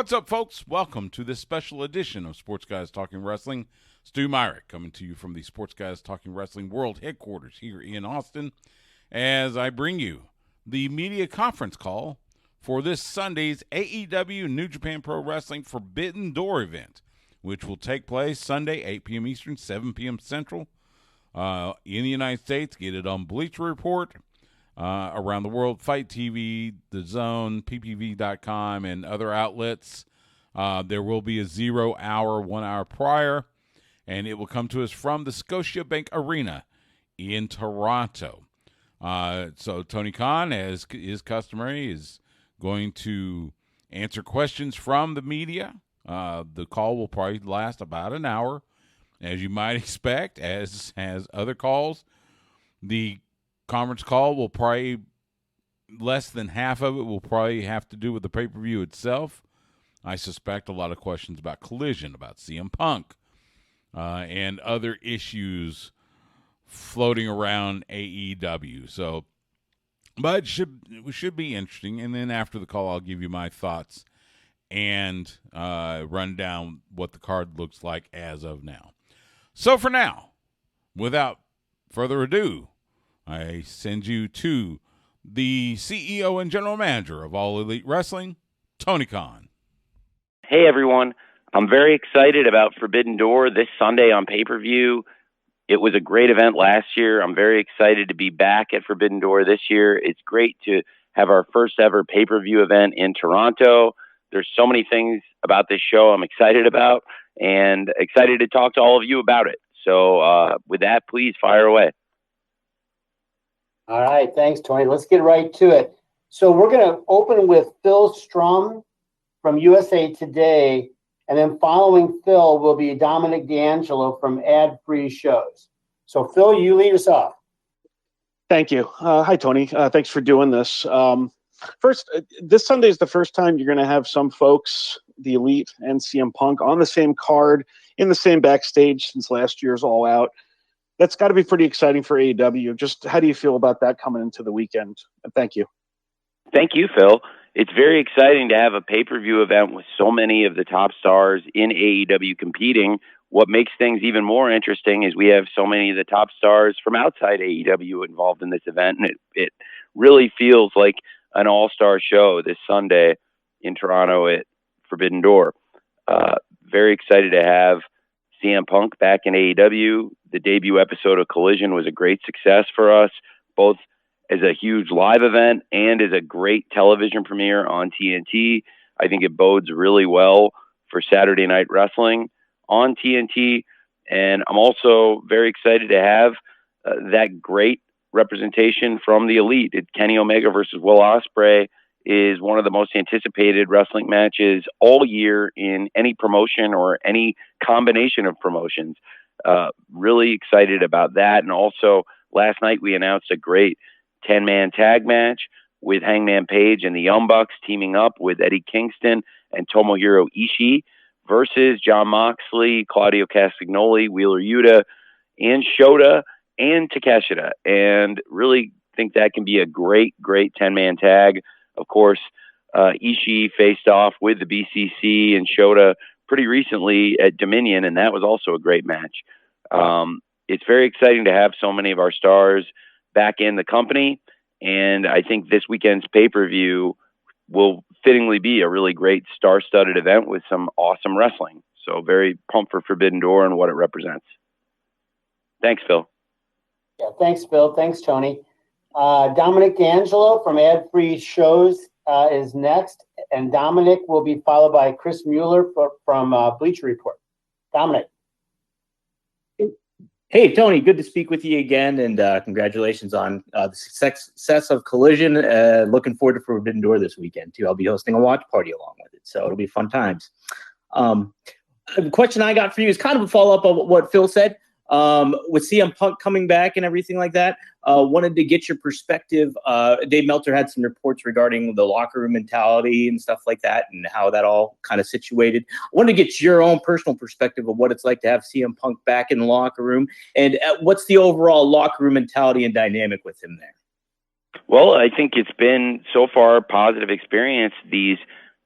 What's up, folks? Welcome to this special edition of Sports Guys Talking Wrestling. Stu Myrick coming to you from the Sports Guys Talking Wrestling World Headquarters here in Austin as I bring you the media conference call for this Sunday's AEW New Japan Pro Wrestling Forbidden Door event, which will take place Sunday, 8 p.m. Eastern, 7 p.m. Central in the United States. Get it on Bleacher Report. Around the world, Fight TV, The Zone, PPV.com, and other outlets. There will be a 0 hour, 1 hour prior, and it will come to us from the Scotiabank Arena in Toronto. So Tony Khan, as is customary, is going to answer questions from the media. The call will probably last about an hour, as you might expect, as other calls. The conference call will probably, less than half of it will probably have to do with the pay-per-view itself. I suspect a lot of questions about Collision, about CM Punk, and other issues floating around AEW. So, but it should be interesting. And then after the call, I'll give you my thoughts and run down what the card looks like as of now. So for now, without further ado, I send you to the CEO and General Manager of All Elite Wrestling, Tony Khan. Hey, everyone. I'm very excited about Forbidden Door this Sunday on pay-per-view. It was a great event last year. I'm very excited to be back at Forbidden Door this year. It's great to have our first ever pay-per-view event in Toronto. There's so many things about this show I'm excited about and excited to talk to all of you about it. So with that, please fire away. All right, thanks, Tony. Let's get right to it. So we're going to open with Phil Strum from USA Today, and then following Phil will be Dominic D'Angelo from Ad Free Shows. So, Phil, you lead us off. Thank you. Hi, Tony. Thanks for doing this. First, this Sunday is the first time you're going to have some folks, the Elite and CM Punk, on the same card, in the same backstage since last year's All Out. That's got to be pretty exciting for AEW. Just how do you feel about that coming into the weekend? Thank you. Thank you, Phil. It's very exciting to have a pay-per-view event with so many of the top stars in AEW competing. What makes things even more interesting is we have so many of the top stars from outside AEW involved in this event, and it really feels like an all-star show this Sunday in Toronto at Forbidden Door. Very excited to have CM Punk back in AEW. The debut episode of Collision was a great success for us, both as a huge live event and as a great television premiere on TNT. I think it bodes really well for Saturday Night Wrestling on TNT. And I'm also very excited to have that great representation from the Elite. Kenny Omega versus Will Ospreay is one of the most anticipated wrestling matches all year in any promotion or any combination of promotions. Really excited about that. And also last night we announced a great 10-man tag match with Hangman Page and the Young Bucks teaming up with Eddie Kingston and Tomohiro Ishii versus Jon Moxley, Claudio Castagnoli, Wheeler Yuta, and Shota and Takeshita. And really think that can be a great 10-man tag. Of course, Ishii faced off with the BCC and Shota pretty recently at Dominion, and that was also a great match. It's very exciting to have so many of our stars back in the company, and I think this weekend's pay-per-view will fittingly be a really great star-studded event with some awesome wrestling. So very pumped for Forbidden Door and what it represents. Thanks, Phil. Yeah, thanks, Phil. Thanks, Tony. Dominic D'Angelo from Ad Free Shows is next, and Dominic will be followed by Chris Mueller from Bleacher Report. Dominic. Hey, Tony, good to speak with you again, and congratulations on the success of Collision. Looking forward to Forbidden Door this weekend, too. I'll be hosting a watch party along with it, so it'll be fun times. The question I got for you is kind of a follow-up of what Phil said. With CM Punk coming back and everything like that, wanted to get your perspective. Dave Meltzer had some reports regarding the locker room mentality and stuff like that and how that all kind of situated. I wanted to get your own personal perspective of what it's like to have CM Punk back in the locker room and what's the overall locker room mentality and dynamic with him there. Well, I think it's been so far a positive experience these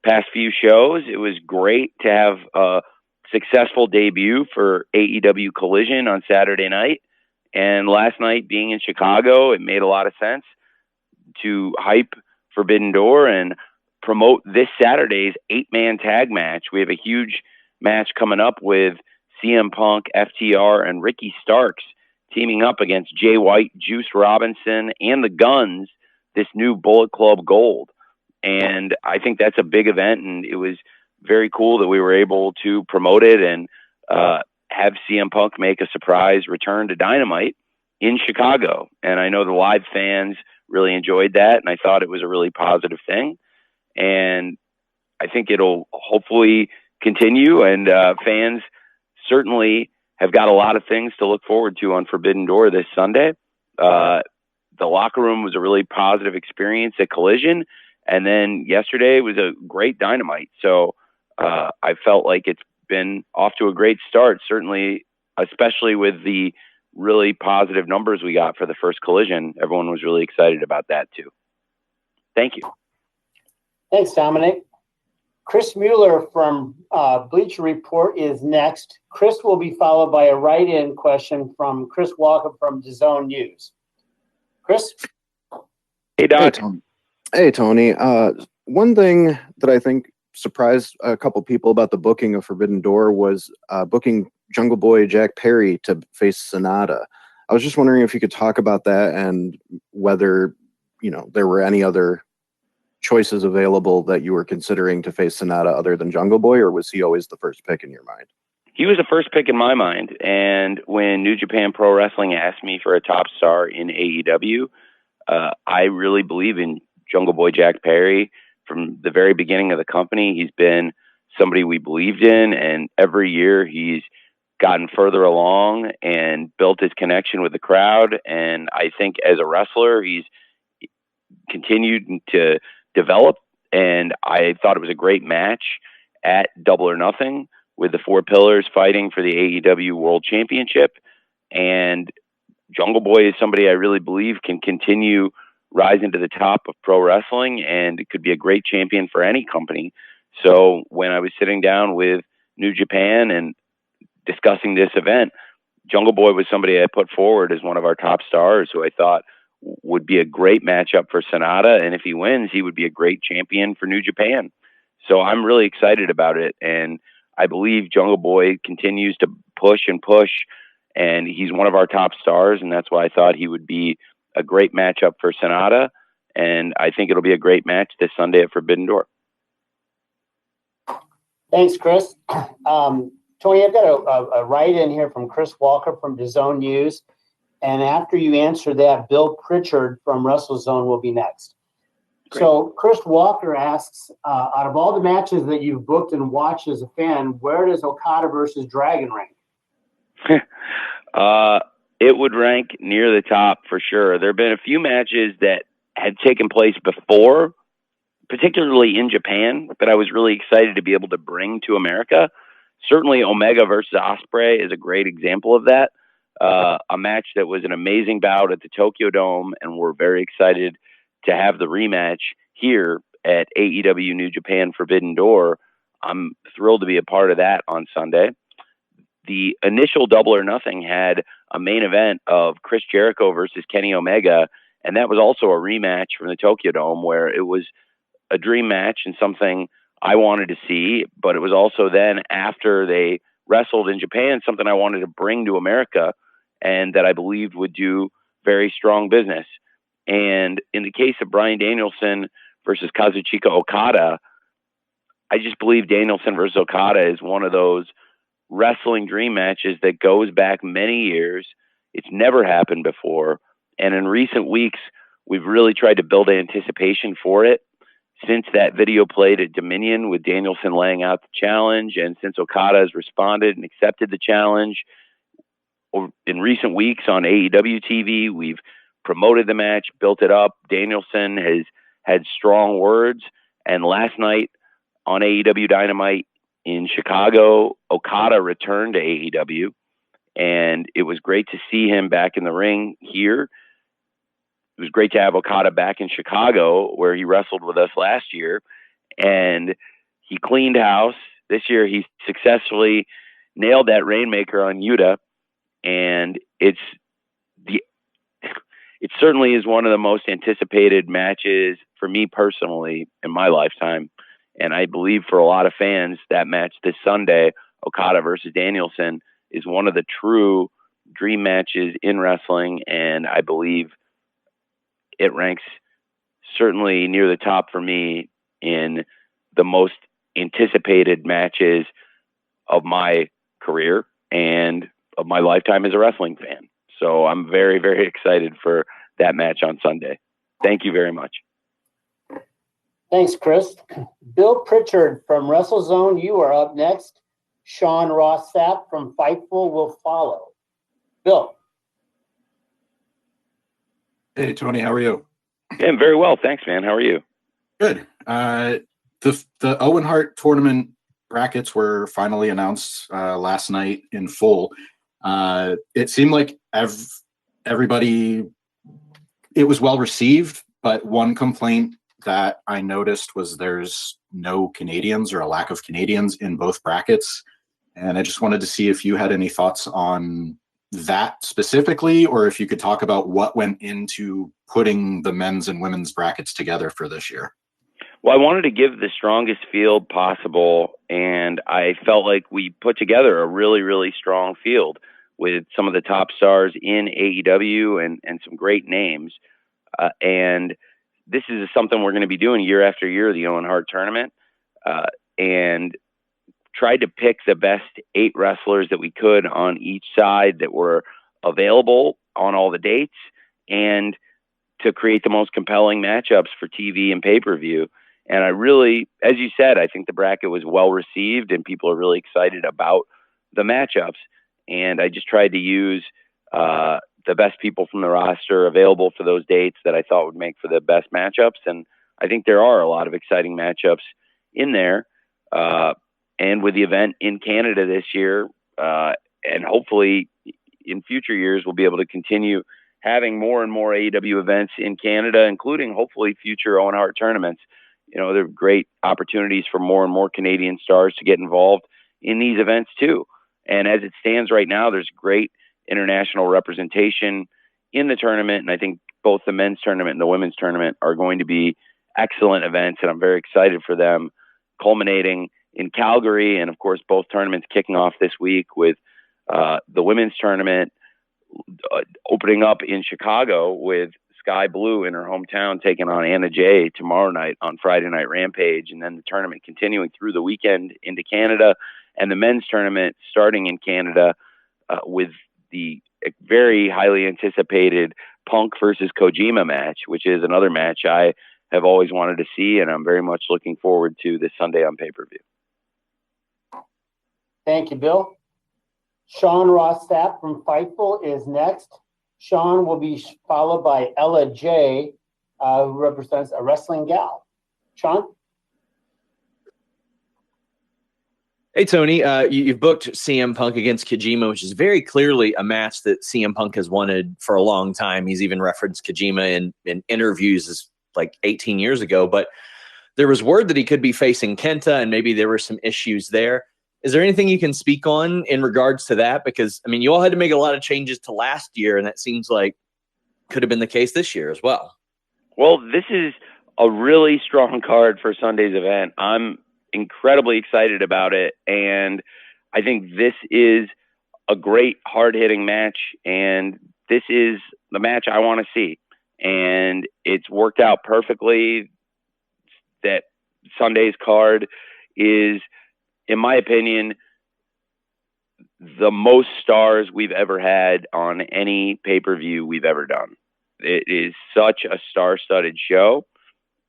past few shows. It was great to have a successful debut for AEW Collision on Saturday night. And last night being in Chicago, it made a lot of sense to hype Forbidden Door and promote this Saturday's 8-man tag match. We have a huge match coming up with CM Punk, FTR, and Ricky Starks teaming up against Jay White, Juice Robinson, and the Guns, this new Bullet Club Gold. And I think that's a big event, and it was very cool that we were able to promote it and have CM Punk make a surprise return to Dynamite in Chicago. And I know the live fans really enjoyed that, and I thought it was a really positive thing. And I think it'll hopefully continue, and fans certainly have got a lot of things to look forward to on Forbidden Door this Sunday. The locker room was a really positive experience at Collision, and then yesterday was a great Dynamite. So I felt like it's been off to a great start, certainly, especially with the really positive numbers we got for the first Collision. Everyone was really excited about that too. Thank you. Thanks, Dominic. Chris Mueller from Bleacher Report is next. Chris will be followed by a write-in question from Chris Walker from DAZN News. Chris? Hey, Doc. Hey, Tony. One thing that I think surprised a couple people about the booking of Forbidden Door was booking Jungle Boy Jack Perry to face Sonata. I was just wondering if you could talk about that and whether, there were any other choices available that you were considering to face Sonata other than Jungle Boy, or was he always the first pick in your mind? He was the first pick in my mind. And when New Japan Pro Wrestling asked me for a top star in AEW, I really believe in Jungle Boy Jack Perry. From the very beginning of the company, he's been somebody we believed in, and every year he's gotten further along and built his connection with the crowd. And I think as a wrestler, he's continued to develop, and I thought it was a great match at Double or Nothing with the Four Pillars fighting for the AEW World Championship. And Jungle Boy is somebody I really believe can continue rising to the top of pro wrestling, and it could be a great champion for any company. So when I was sitting down with New Japan and discussing this event, Jungle Boy was somebody I put forward as one of our top stars who I thought would be a great matchup for Sonata. And if he wins, he would be a great champion for New Japan. So I'm really excited about it. And I believe Jungle Boy continues to push and push, and he's one of our top stars. And that's why I thought he would be a great matchup for Sonata. And I think it'll be a great match this Sunday at Forbidden Door. Thanks, Chris. Tony, I've got a write-in here from Chris Walker from DAZN News. And after you answer that, Bill Pritchard from WrestleZone will be next. Great. So Chris Walker asks, out of all the matches that you've booked and watched as a fan, where does Okada versus Dragon rank? It would rank near the top for sure. There have been a few matches that had taken place before, particularly in Japan, that I was really excited to be able to bring to America. Certainly Omega versus Ospreay is a great example of that. A match that was an amazing bout at the Tokyo Dome, and we're very excited to have the rematch here at AEW New Japan Forbidden Door. I'm thrilled to be a part of that on Sunday. The initial Double or Nothing had a main event of Chris Jericho versus Kenny Omega, and that was also a rematch from the Tokyo Dome, where it was a dream match and something I wanted to see, but it was also then after they wrestled in Japan, something I wanted to bring to America and that I believed would do very strong business. And in the case of Bryan Danielson versus Kazuchika Okada, I just believe Danielson versus Okada is one of those wrestling dream matches that goes back many years. It's never happened before. And in recent weeks, we've really tried to build anticipation for it. Since that video played at Dominion with Danielson laying out the challenge, and since Okada has responded and accepted the challenge, in recent weeks on AEW TV, we've promoted the match, built it up. Danielson has had strong words. And last night on AEW Dynamite in Chicago, Okada returned to AEW. And it was great to see him back in the ring here. It was great to have Okada back in Chicago, where he wrestled with us last year. And he cleaned house. This year he successfully nailed that Rainmaker on Yuta, and it certainly is one of the most anticipated matches for me personally in my lifetime. And I believe for a lot of fans, that match this Sunday, Okada versus Danielson, is one of the true dream matches in wrestling. And I believe it ranks certainly near the top for me in the most anticipated matches of my career and of my lifetime as a wrestling fan. So I'm very, very excited for that match on Sunday. Thank you very much. Thanks, Chris. Bill Pritchard from WrestleZone, you are up next. Sean Ross Sapp from Fightful will follow. Bill. Hey, Tony, how are you? Yeah, I'm very well. Thanks, man. How are you? Good. The Owen Hart tournament brackets were finally announced last night in full. It seemed like everybody, it was well received, but one complaint that I noticed was there's no Canadians or a lack of Canadians in both brackets. And I just wanted to see if you had any thoughts on that specifically, or if you could talk about what went into putting the men's and women's brackets together for this year. Well, I wanted to give the strongest field possible, and I felt like we put together a really, really strong field with some of the top stars in AEW and some great names. And this is something we're going to be doing year after year, the Owen Hart tournament, and tried to pick the best 8 wrestlers that we could on each side that were available on all the dates, and to create the most compelling matchups for TV and pay-per-view. And I really, as you said, I think the bracket was well received and people are really excited about the matchups. And I just tried to use the best people from the roster available for those dates that I thought would make for the best matchups. And I think there are a lot of exciting matchups in there. And with the event in Canada this year, and hopefully in future years, we'll be able to continue having more and more AEW events in Canada, including hopefully future Owen Hart tournaments. You know, there are great opportunities for more and more Canadian stars to get involved in these events too. And as it stands right now, there's great international representation in the tournament. And I think both the men's tournament and the women's tournament are going to be excellent events. And I'm very excited for them, culminating in Calgary. And of course, both tournaments kicking off this week with the women's tournament opening up in Chicago with Sky Blue in her hometown taking on Anna Jay tomorrow night on Friday Night Rampage, and then the tournament continuing through the weekend into Canada, and the men's tournament starting in Canada with the very highly anticipated Punk versus Kojima match, which is another match I have always wanted to see, and I'm very much looking forward to this Sunday on pay-per-view. Thank you, Bill. Sean Ross Sapp from Fightful is next. Sean will be followed by Ella J, who represents a wrestling gal. Sean? Hey, Tony. You've booked CM Punk against Kojima, which is very clearly a match that CM Punk has wanted for a long time. He's even referenced Kojima in interviews as like 18 years ago. But there was word that he could be facing Kenta, and maybe there were some issues there. Is there anything you can speak on in regards to that? Because, I mean, you all had to make a lot of changes to last year, and that seems like could have been the case this year as well. Well, this is a really strong card for Sunday's event. I'm incredibly excited about it, and I think this is a great hard-hitting match, and this is the match I want to see. And it's worked out perfectly that Sunday's card is, in my opinion, the most stars we've ever had on any pay-per-view we've ever done. It is such a star-studded show,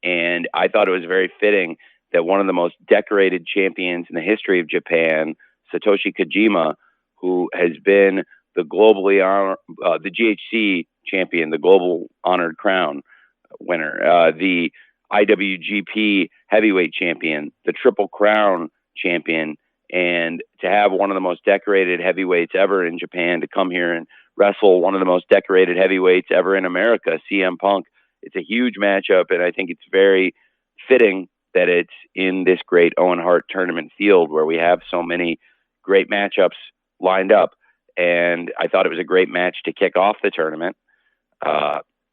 and I thought it was very fitting that one of the most decorated champions in the history of Japan, Satoshi Kojima, who has been the globally the GHC champion, the global honored crown winner, the IWGP heavyweight champion, the Triple Crown champion, and to have one of the most decorated heavyweights ever in Japan to come here and wrestle one of the most decorated heavyweights ever in America, CM Punk. It's a huge matchup, and I think it's very fitting that it's in this great Owen Hart tournament field where we have so many great matchups lined up. And I thought it was a great match to kick off the tournament.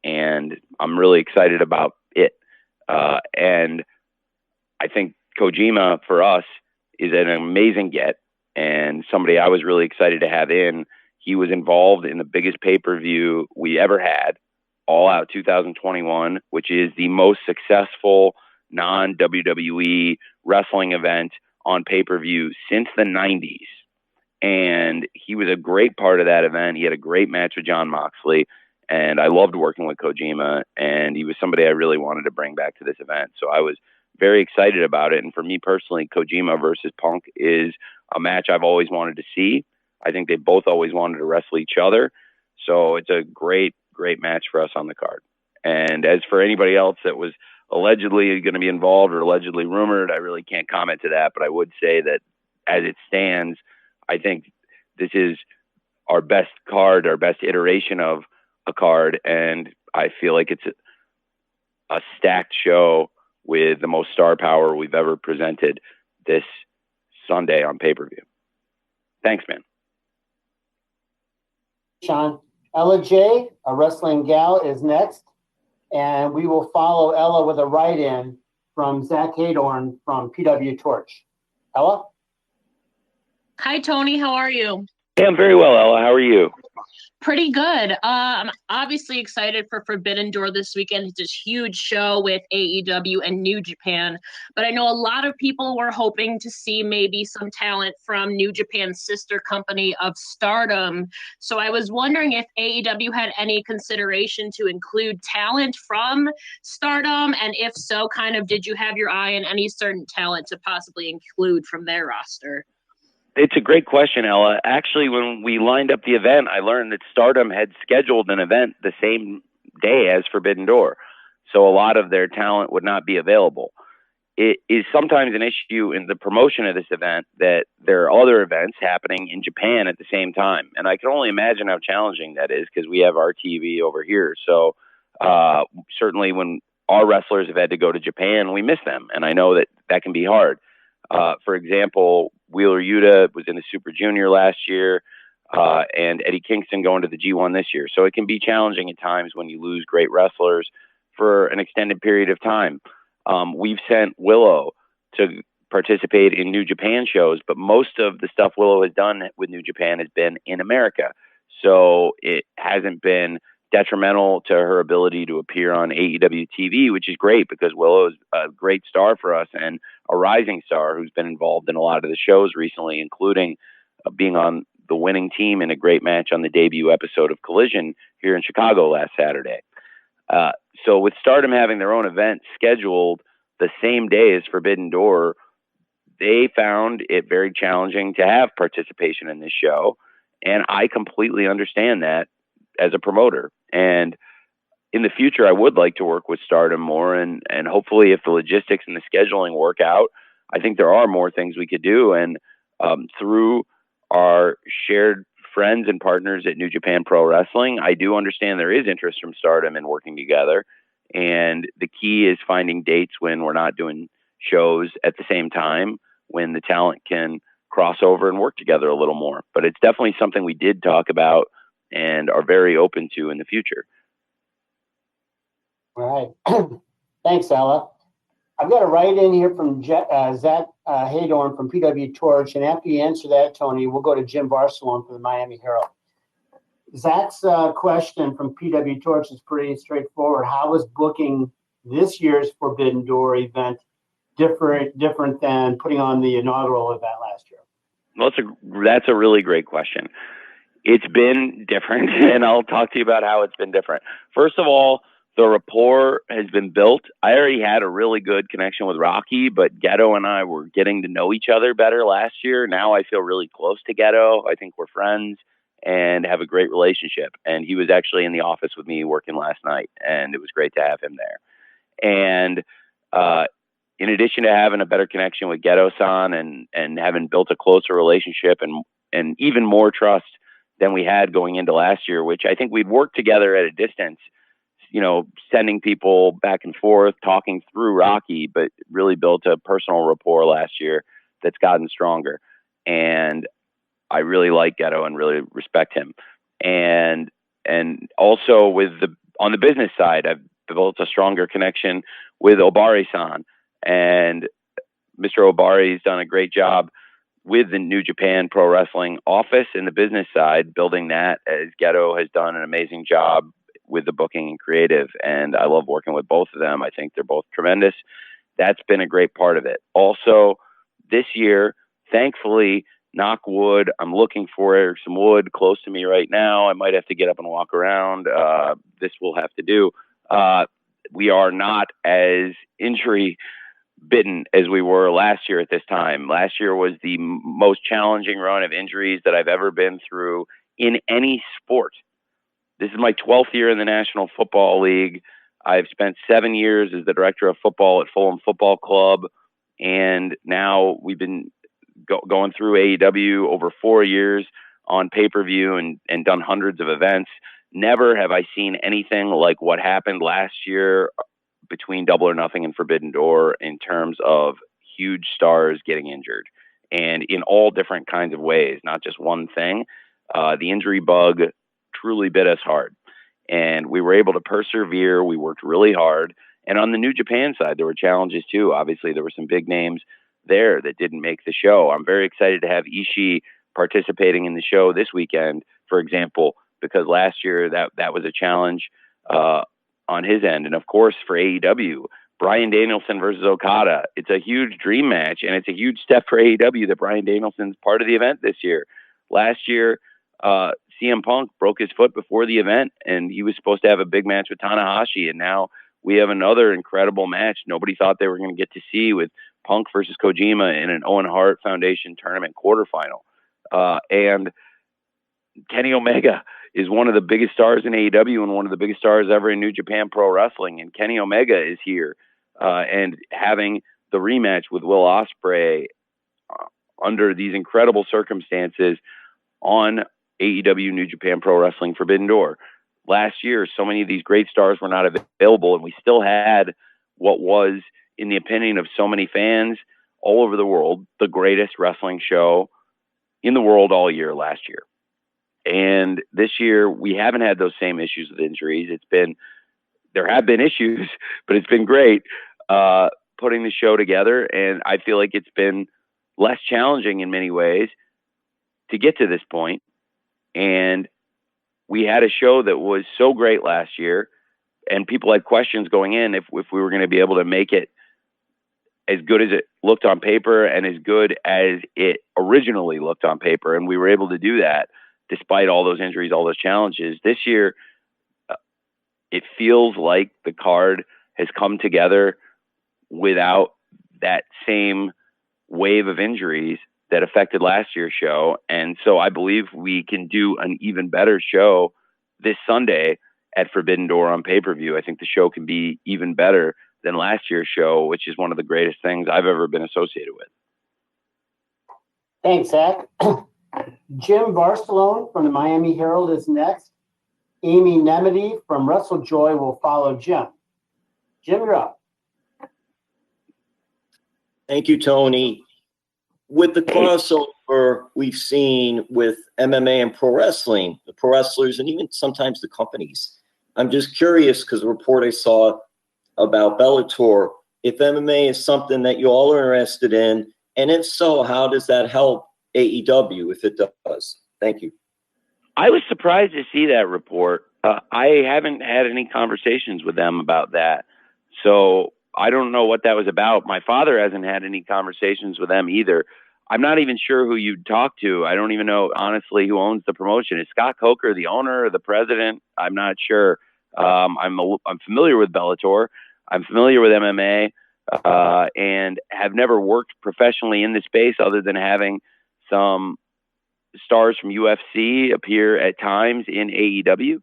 And I'm really excited about it. And I think Kojima for us is an amazing get and somebody I was really excited to have in. He was involved in the biggest pay-per-view we ever had, All Out 2021, which is the most successful non-WWE wrestling event on pay-per-view since the 90s. And he was a great part of that event. He had a great match with Jon Moxley, and I loved working with Kojima, and he was somebody I really wanted to bring back to this event. So I was very excited about it. And for me personally, Kojima versus Punk is a match I've always wanted to see. I think they both always wanted to wrestle each other. So it's a great, great match for us on the card. And as for anybody else that was allegedly going to be involved or allegedly rumored, I really can't comment to that. But I would say that as it stands, I think this is our best card, our best iteration of a card. And I feel like it's a stacked show with the most star power we've ever presented this Sunday on pay-per-view. Thanks, man. Sean. Ella J, a wrestling gal, is next. And we will follow Ella with a write-in from Zach Hadorn from PW Torch. Ella? Hi, Tony. How are you? Hey, I'm very well, Ella. How are you? Pretty good. I'm obviously excited for Forbidden Door this weekend. It's this huge show with AEW and New Japan. But I know a lot of people were hoping to see maybe some talent from New Japan's sister company of Stardom. So I was wondering if AEW had any consideration to include talent from Stardom. And if so, kind of, did you have your eye on any certain talent to possibly include from their roster? It's a great question, Ella. Actually, when we lined up the event, I learned that Stardom had scheduled an event the same day as Forbidden Door. So a lot of their talent would not be available. It is sometimes an issue in the promotion of this event that there are other events happening in Japan at the same time. And I can only imagine how challenging that is because we have our TV over here. So certainly when our wrestlers have had to go to Japan, we miss them. And I know that that can be hard. For example, Wheeler Yuta was in the Super Junior last year, and Eddie Kingston going to the G1 this year. So it can be challenging at times when you lose great wrestlers for an extended period of time. We've sent Willow to participate in New Japan shows, but most of the stuff Willow has done with New Japan has been in America. So it hasn't been detrimental to her ability to appear on AEW TV, which is great because Willow is a great star for us and a rising star who's been involved in a lot of the shows recently, including being on the winning team in a great match on the debut episode of Collision here in Chicago last Saturday. So with Stardom having their own event scheduled the same day as Forbidden Door, they found it very challenging to have participation in this show. And I completely understand that as a promoter. And in the future, I would like to work with Stardom more. And hopefully if the logistics and the scheduling work out, I think there are more things we could do. And through our shared friends and partners at New Japan Pro Wrestling, I do understand there is interest from Stardom in working together. And the key is finding dates when we're not doing shows at the same time, when the talent can cross over and work together a little more. But it's definitely something we did talk about and are very open to in the future. All right. Thanks, Ella. I've got a write-in here from Zach Hadorn from PW Torch, and after you answer that, Tony, we'll go to Jim Barcelona for the Miami Herald. Zach's question from PW Torch is pretty straightforward. How is booking this year's Forbidden Door event different than putting on the inaugural event last year? Well, that's a really great question. It's been different, and I'll talk to you about how it's been different. First of all, the rapport has been built. I already had a really good connection with Rocky, but Ghetto and I were getting to know each other better last year. Now I feel really close to Ghetto. I think we're friends and have a great relationship. And he was actually in the office with me working last night, and it was great to have him there. And in addition to having a better connection with Ghetto-san and having built a closer relationship and even more trust than we had going into last year, which I think we'd worked together at a distance, sending people back and forth, talking through Rocky, but really built a personal rapport last year that's gotten stronger. And I really like Ghetto and really respect him. And also on the business side, I've developed a stronger connection with Obari-san, and Mr. Obari's done a great job with the New Japan Pro Wrestling office in the business side, building that, as Ghetto has done an amazing job with the booking and creative. And I love working with both of them. I think they're both tremendous. That's been a great part of it. Also, this year, thankfully, knock wood, I'm looking for some wood close to me right now. I might have to get up and walk around. This will have to do. We are not as injury bitten as we were last year at this time. Last year was the most challenging run of injuries that I've ever been through in any sport. This is my 12th year in the National Football League. I've spent 7 years as the director of football at Fulham Football Club, and now we've been going through AEW over 4 years on pay-per-view and done hundreds of events. Never have I seen anything like what happened last year between Double or Nothing and Forbidden Door in terms of huge stars getting injured, and in all different kinds of ways, not just one thing. The injury bug truly bit us hard, and we were able to persevere. We worked really hard. And on the New Japan side, there were challenges too. Obviously, there were some big names there that didn't make the show. I'm very excited to have Ishii participating in the show this weekend, for example, because last year that was a challenge on his end. And of course, for AEW, Bryan Danielson versus Okada. It's a huge dream match, and it's a huge step for AEW that Bryan Danielson's part of the event this year. Last year, CM Punk broke his foot before the event, and he was supposed to have a big match with Tanahashi, and now we have another incredible match nobody thought they were going to get to see, with Punk versus Kojima in an Owen Hart Foundation tournament quarterfinal. And Kenny Omega is one of the biggest stars in AEW and one of the biggest stars ever in New Japan Pro Wrestling. And Kenny Omega is here and having the rematch with Will Ospreay under these incredible circumstances on AEW New Japan Pro Wrestling Forbidden Door. Last year, so many of these great stars were not available, and we still had what was, in the opinion of so many fans all over the world, the greatest wrestling show in the world all year last year. And this year, we haven't had those same issues with injuries. There have been issues, but it's been great putting the show together. And I feel like it's been less challenging in many ways to get to this point. And we had a show that was so great last year, and people had questions going in if we were going to be able to make it as good as it looked on paper and as good as it originally looked on paper. And we were able to do that despite all those injuries, all those challenges. This year, it feels like the card has come together without that same wave of injuries that affected last year's show. And so I believe we can do an even better show this Sunday at Forbidden Door on pay-per-view. I think the show can be even better than last year's show, which is one of the greatest things I've ever been associated with. Thanks, Zach. Jim Barcelone from the Miami Herald is next. Amy Nemedy from WrestleJoy will follow Jim. Jim, you're up. Thank you, Tony. With the crossover we've seen with MMA and pro wrestling, the pro wrestlers, and even sometimes the companies, I'm just curious because the report I saw about Bellator, if MMA is something that you all are interested in, and if so, how does that help AEW if it does? Thank you. I was surprised to see that report. I haven't had any conversations with them about that, so I don't know what that was about. My father hasn't had any conversations with them either. I'm not even sure who you'd talk to. I don't even know, honestly, who owns the promotion. Is Scott Coker the owner or the president? I'm not sure. I'm familiar with Bellator. I'm familiar with MMA and have never worked professionally in the space other than having some stars from UFC appear at times in AEW.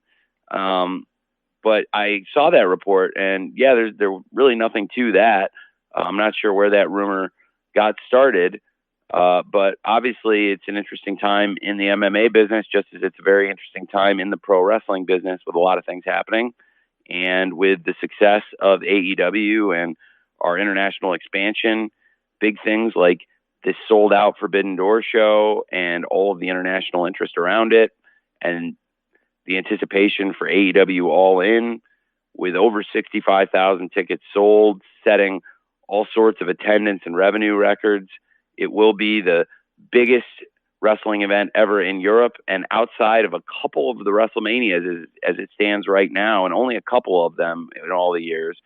But I saw that report, and yeah, there's really nothing to that. I'm not sure where that rumor got started, but obviously it's an interesting time in the MMA business, just as it's a very interesting time in the pro wrestling business with a lot of things happening. And with the success of AEW and our international expansion, big things like this sold out Forbidden Door show and all of the international interest around it, and the anticipation for AEW All In, with over 65,000 tickets sold, setting all sorts of attendance and revenue records. It will be the biggest wrestling event ever in Europe, and outside of a couple of the WrestleManias as it stands right now, and only a couple of them in all the years,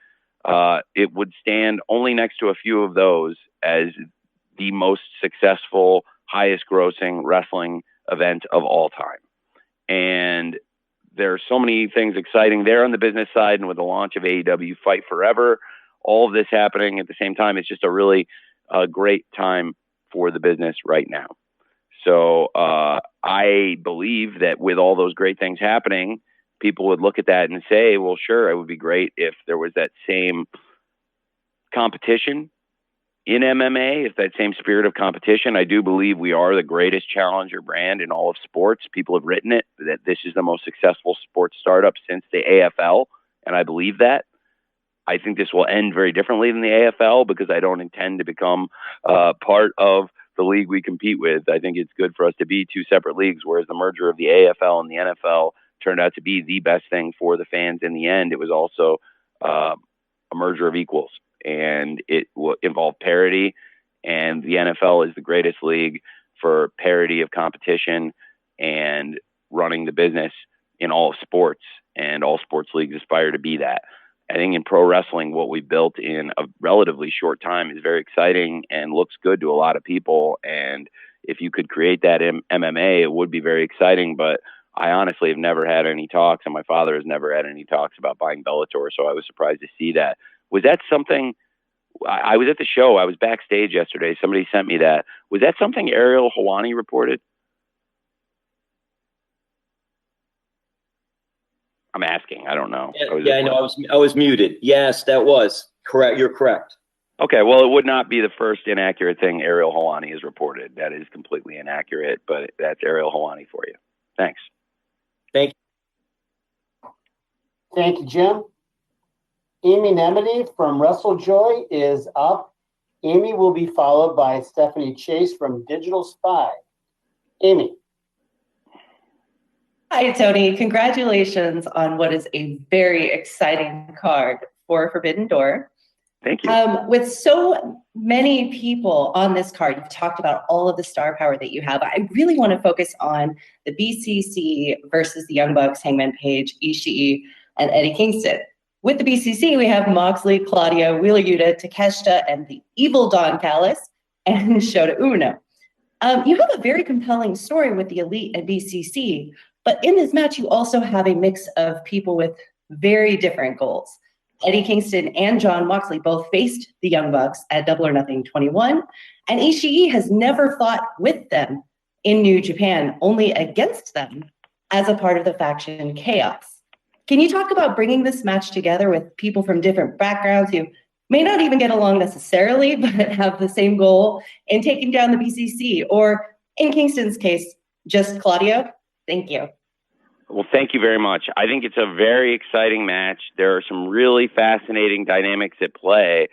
it would stand only next to a few of those as the most successful, highest grossing wrestling event of all time. And there are so many things exciting there on the business side, and with the launch of AEW Fight Forever, all of this happening at the same time, it's just a really great time for the business right now. So I believe that with all those great things happening, people would look at that and say, well, sure, it would be great if there was that same competition in MMA, if that same spirit of competition. I do believe we are the greatest challenger brand in all of sports. People have written it, that this is the most successful sports startup since the AFL, and I believe that. I think this will end very differently than the AFL, because I don't intend to become part of the league we compete with. I think it's good for us to be two separate leagues, whereas the merger of the AFL and the NFL turned out to be the best thing for the fans in the end. It was also a merger of equals, and it will involve parity, and the NFL is the greatest league for parity of competition and running the business in all of sports, and all sports leagues aspire to be that. I think in pro wrestling, what we built in a relatively short time is very exciting and looks good to a lot of people. And if you could create that in MMA, it would be very exciting. But I honestly have never had any talks, and my father has never had any talks about buying Bellator. So I was surprised to see that. Was that something? I was at the show. I was backstage yesterday. Somebody sent me that. Was that something Ariel Helwani reported? I'm asking. I don't know. I know. I was muted. Yes, that was correct. You're correct. Okay. Well, it would not be the first inaccurate thing Ariel Helwani has reported. That is completely inaccurate, but that's Ariel Helwani for you. Thanks. Thank you. Thank you, Jim. Amy Nemedy from WrestleJoy is up. Amy will be followed by Stephanie Chase from Digital Spy. Amy. Hi, Tony. Congratulations on what is a very exciting card for Forbidden Door. Thank you. With so many people on this card, you've talked about all of the star power that you have. I really want to focus on the BCC versus the Young Bucks, Hangman Page, Ishii, and Eddie Kingston. With the BCC, we have Moxley, Claudio, Wheeler Yuta, Takeshita, and the evil Don Callis, and Shota Umino. You have a very compelling story with the Elite and BCC, but in this match, you also have a mix of people with very different goals. Eddie Kingston and Jon Moxley both faced the Young Bucks at Double or Nothing 21, and Ishii has never fought with them in New Japan, only against them as a part of the faction Chaos. Can you talk about bringing this match together with people from different backgrounds who may not even get along necessarily, but have the same goal in taking down the BCC, or in Kingston's case, just Claudio? Thank you. Well, thank you very much. I think it's a very exciting match. There are some really fascinating dynamics at play.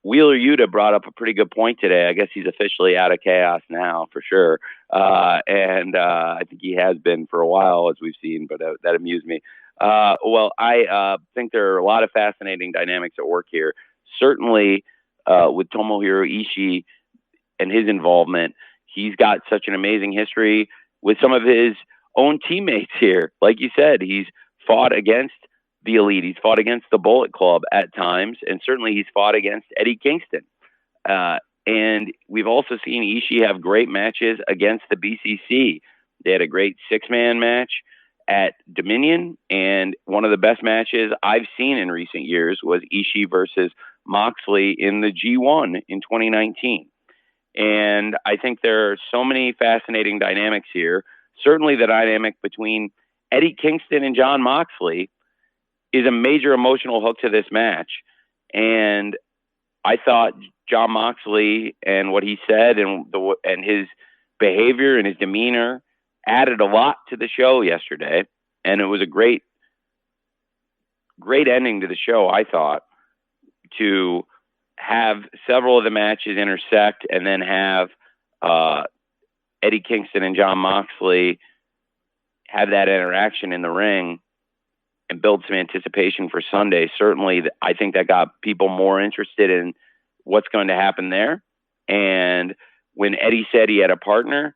Wheeler Yuta brought up a pretty good point today. I guess he's officially out of Chaos now, for sure. And I think he has been for a while, as we've seen, but that amused me. Well, I think there are a lot of fascinating dynamics at work here. Certainly, with Tomohiro Ishii and his involvement, he's got such an amazing history with some of his own teammates here. Like you said, he's fought against the Elite. He's fought against the Bullet Club at times, and certainly he's fought against Eddie Kingston. And we've also seen Ishii have great matches against the BCC. They had a great six-man match at Dominion, and one of the best matches I've seen in recent years was Ishii versus Moxley in the G1 in 2019. And I think there are so many fascinating dynamics here. Certainly the dynamic between Eddie Kingston and Jon Moxley is a major emotional hook to this match. And I thought Jon Moxley and what he said and his behavior and his demeanor added a lot to the show yesterday. And it was a great great ending to the show, I thought, to have several of the matches intersect and then have Eddie Kingston and Jon Moxley have that interaction in the ring and build some anticipation for Sunday. Certainly, I think that got people more interested in what's going to happen there. And when Eddie said he had a partner,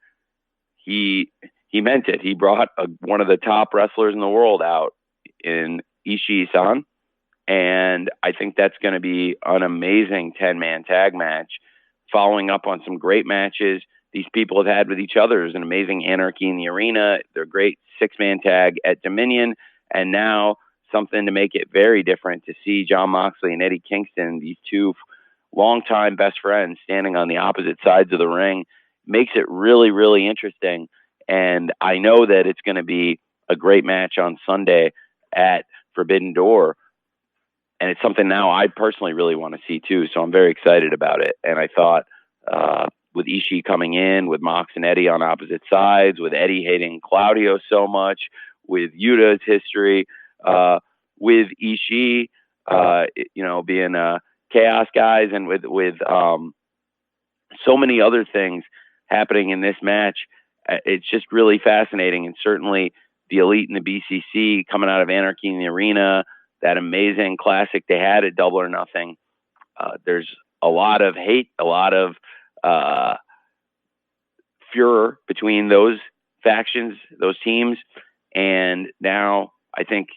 he meant it. He brought one of the top wrestlers in the world out in Ishii-san. And I think that's going to be an amazing 10-man tag match, following up on some great matches these people have had with each other. There's an amazing Anarchy in the Arena. They're great 6-man tag at Dominion. And now something to make it very different to see Jon Moxley and Eddie Kingston, these two longtime best friends, standing on the opposite sides of the ring, makes it really, really interesting. And I know that it's going to be a great match on Sunday at Forbidden Door. And it's something now I personally really want to see too. So I'm very excited about it. And I thought with Ishii coming in, with Mox and Eddie on opposite sides, with Eddie hating Claudio so much, with Yuta's history, with Ishii, being Chaos guys, and with so many other things happening in this match. It's just really fascinating. And certainly the Elite and the BCC coming out of Anarchy in the Arena, that amazing classic they had at Double or Nothing. There's a lot of hate, a lot of furor between those factions, those teams. And now I think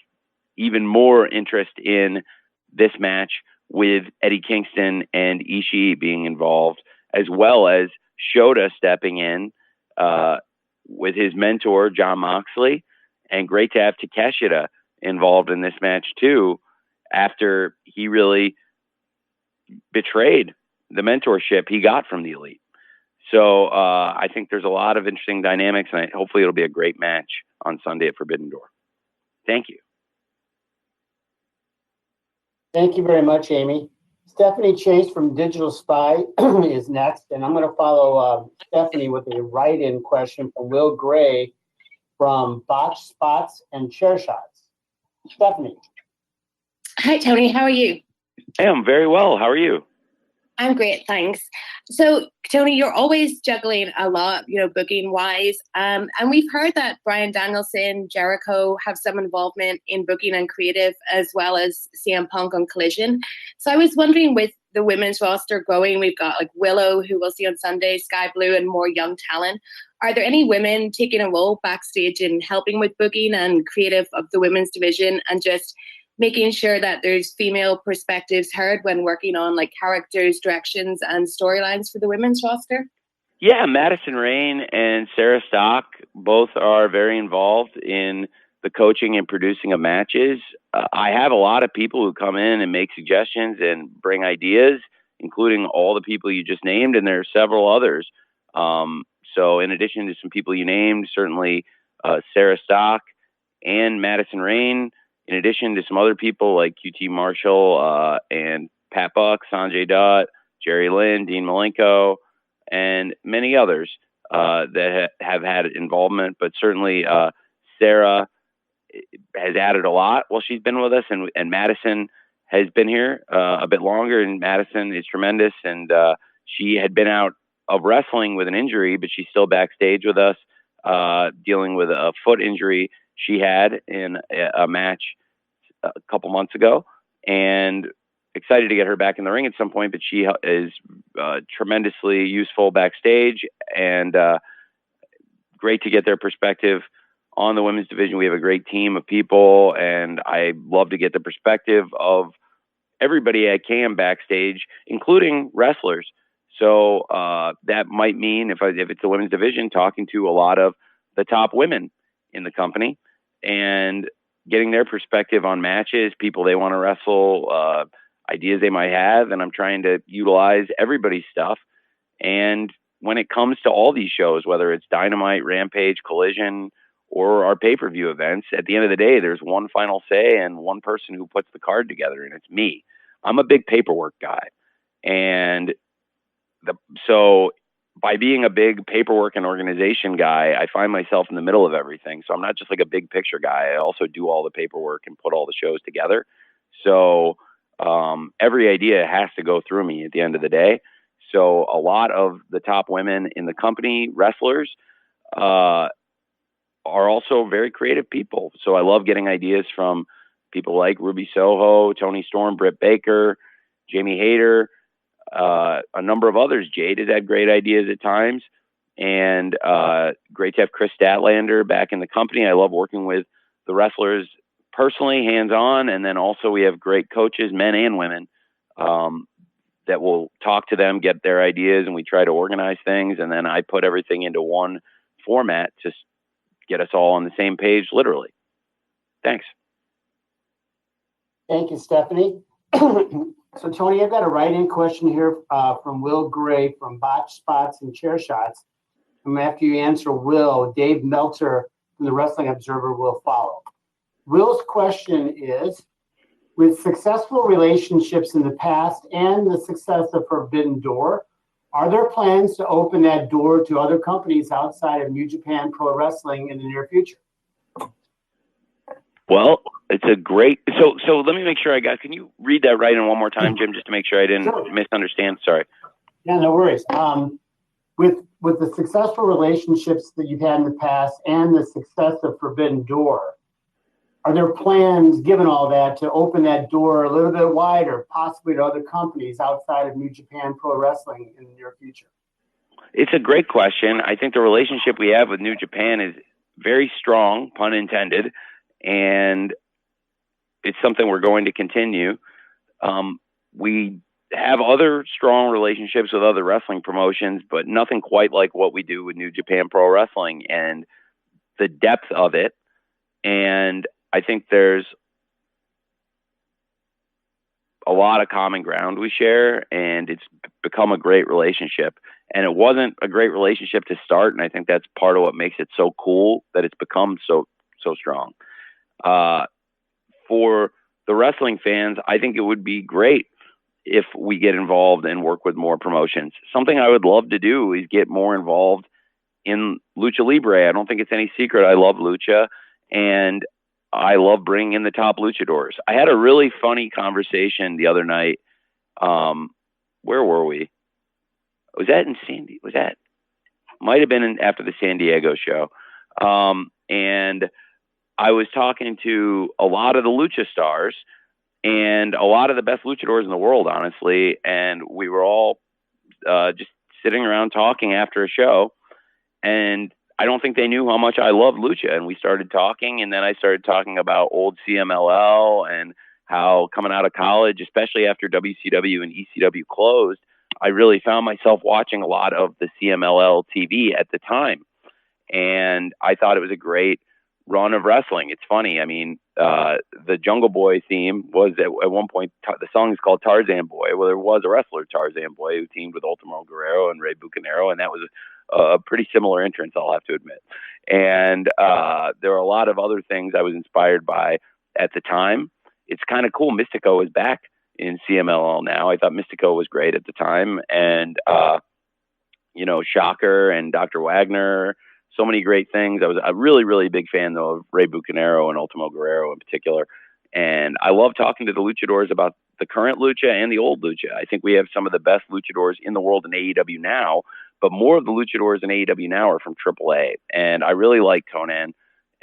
even more interest in this match with Eddie Kingston and Ishii being involved, as well as Shota stepping in with his mentor, Jon Moxley. And great to have Takeshita involved in this match too, after he really betrayed the mentorship he got from the Elite. So I think there's a lot of interesting dynamics, and hopefully it'll be a great match on Sunday at Forbidden Door. Thank you. Thank you very much, Amy. Stephanie Chase from Digital Spy is next, and I'm going to follow Stephanie with a write-in question from Will Gray from Botch Spots and Chair Shots. Stephanie. Hi, Tony. How are you? Hey, I'm very well. How are you? I'm great, thanks. So, Tony, you're always juggling a lot, booking-wise. And we've heard that Bryan Danielson, Jericho have some involvement in booking and creative, as well as CM Punk on Collision. So I was wondering, with the women's roster growing, we've got like Willow, who we'll see on Sunday, Sky Blue, and more young talent. Are there any women taking a role backstage in helping with booking and creative of the women's division, and just making sure that there's female perspectives heard when working on like characters, directions, and storylines for the women's roster? Yeah, Madison Rain and Sarah Stock both are very involved in the coaching and producing of matches. I have a lot of people who come in and make suggestions and bring ideas, including all the people you just named, and there are several others. So in addition to some people you named, certainly Sarah Stock and Madison Rain, in addition to some other people like QT Marshall and Pat Buck, Sanjay Dutt, Jerry Lynn, Dean Malenko, and many others that have had involvement. But certainly Sarah has added a lot while she's been with us, and Madison has been here a bit longer, and Madison is tremendous. And she had been out of wrestling with an injury, but she's still backstage with us dealing with a foot injury she had in a match a couple months ago, and excited to get her back in the ring at some point. But she is tremendously useful backstage, and great to get their perspective on the women's division. We have a great team of people, and I love to get the perspective of everybody I can backstage, including wrestlers. So that might mean if it's the women's division, talking to a lot of the top women in the company and getting their perspective on matches, people they want to wrestle, ideas they might have. And I'm trying to utilize everybody's stuff. And when it comes to all these shows, whether it's Dynamite, Rampage, Collision, or our pay-per-view events, at the end of the day, there's one final say and one person who puts the card together, and it's me. I'm a big paperwork guy. And so by being a big paperwork and organization guy, I find myself in the middle of everything. So I'm not just like a big picture guy. I also do all the paperwork and put all the shows together. So every idea has to go through me at the end of the day. So a lot of the top women in the company, wrestlers, are also very creative people. So I love getting ideas from people like Ruby Soho, Tony Storm, Britt Baker, Jamie Hayter, a number of others. Jade has had great ideas at times, and great to have Chris Statlander back in the company. I love working with the wrestlers personally, hands-on, and then also we have great coaches, men and women, that will talk to them, get their ideas, and we try to organize things, and then I put everything into one format to get us all on the same page, literally. Thanks. Thank you, Stephanie. So, Tony, I've got a write-in question here from Will Gray from Botch Spots and Chair Shots. And after you answer Will, Dave Meltzer from the Wrestling Observer will follow. Will's question is, with successful relationships in the past and the success of Forbidden Door, are there plans to open that door to other companies outside of New Japan Pro Wrestling in the near future? Well, it's a great. So let me make sure I got. Can you read that right in one more time, Jim, just to make sure I didn't misunderstand? Sorry. Yeah, no worries. With the successful relationships that you've had in the past and the success of Forbidden Door, are there plans, given all that, to open that door a little bit wider, possibly to other companies outside of New Japan Pro Wrestling in the near future? It's a great question. I think the relationship we have with New Japan is very strong, pun intended, and it's something we're going to continue. We have other strong relationships with other wrestling promotions, but nothing quite like what we do with New Japan Pro Wrestling and the depth of it. And I think there's a lot of common ground we share, and it's become a great relationship. And it wasn't a great relationship to start, and I think that's part of what makes it so cool that it's become so strong. For the wrestling fans, I think it would be great if we get involved and work with more promotions. Something I would love to do is get more involved in Lucha Libre. I don't think it's any secret I love Lucha, and I love bringing in the top luchadors. I had a really funny conversation the other night. Where were we? Was that in might have been after the San Diego show. And I was talking to a lot of the lucha stars and a lot of the best luchadors in the world, honestly. And we were all just sitting around talking after a show. And I don't think they knew how much I loved lucha. And we started talking, and then I started talking about old CMLL and how coming out of college, especially after WCW and ECW closed, I really found myself watching a lot of the CMLL TV at the time. And I thought it was a great run of wrestling. It's funny. I mean, the Jungle Boy theme was at one point, the song is called Tarzan Boy. Well, there was a wrestler, Tarzan Boy, who teamed with Ultimo Guerrero and Rey Bucanero, and that was a pretty similar entrance, I'll have to admit. And there were a lot of other things I was inspired by at the time. It's kind of cool. Mystico is back in CMLL now. I thought Mystico was great at the time. And, Shocker and Dr. Wagner, so many great things. I was a really, really big fan, though, of Rey Bucanero and Ultimo Guerrero in particular. And I love talking to the luchadors about the current lucha and the old lucha. I think we have some of the best luchadors in the world in AEW now, but more of the luchadors in AEW now are from AAA. And I really like Conan.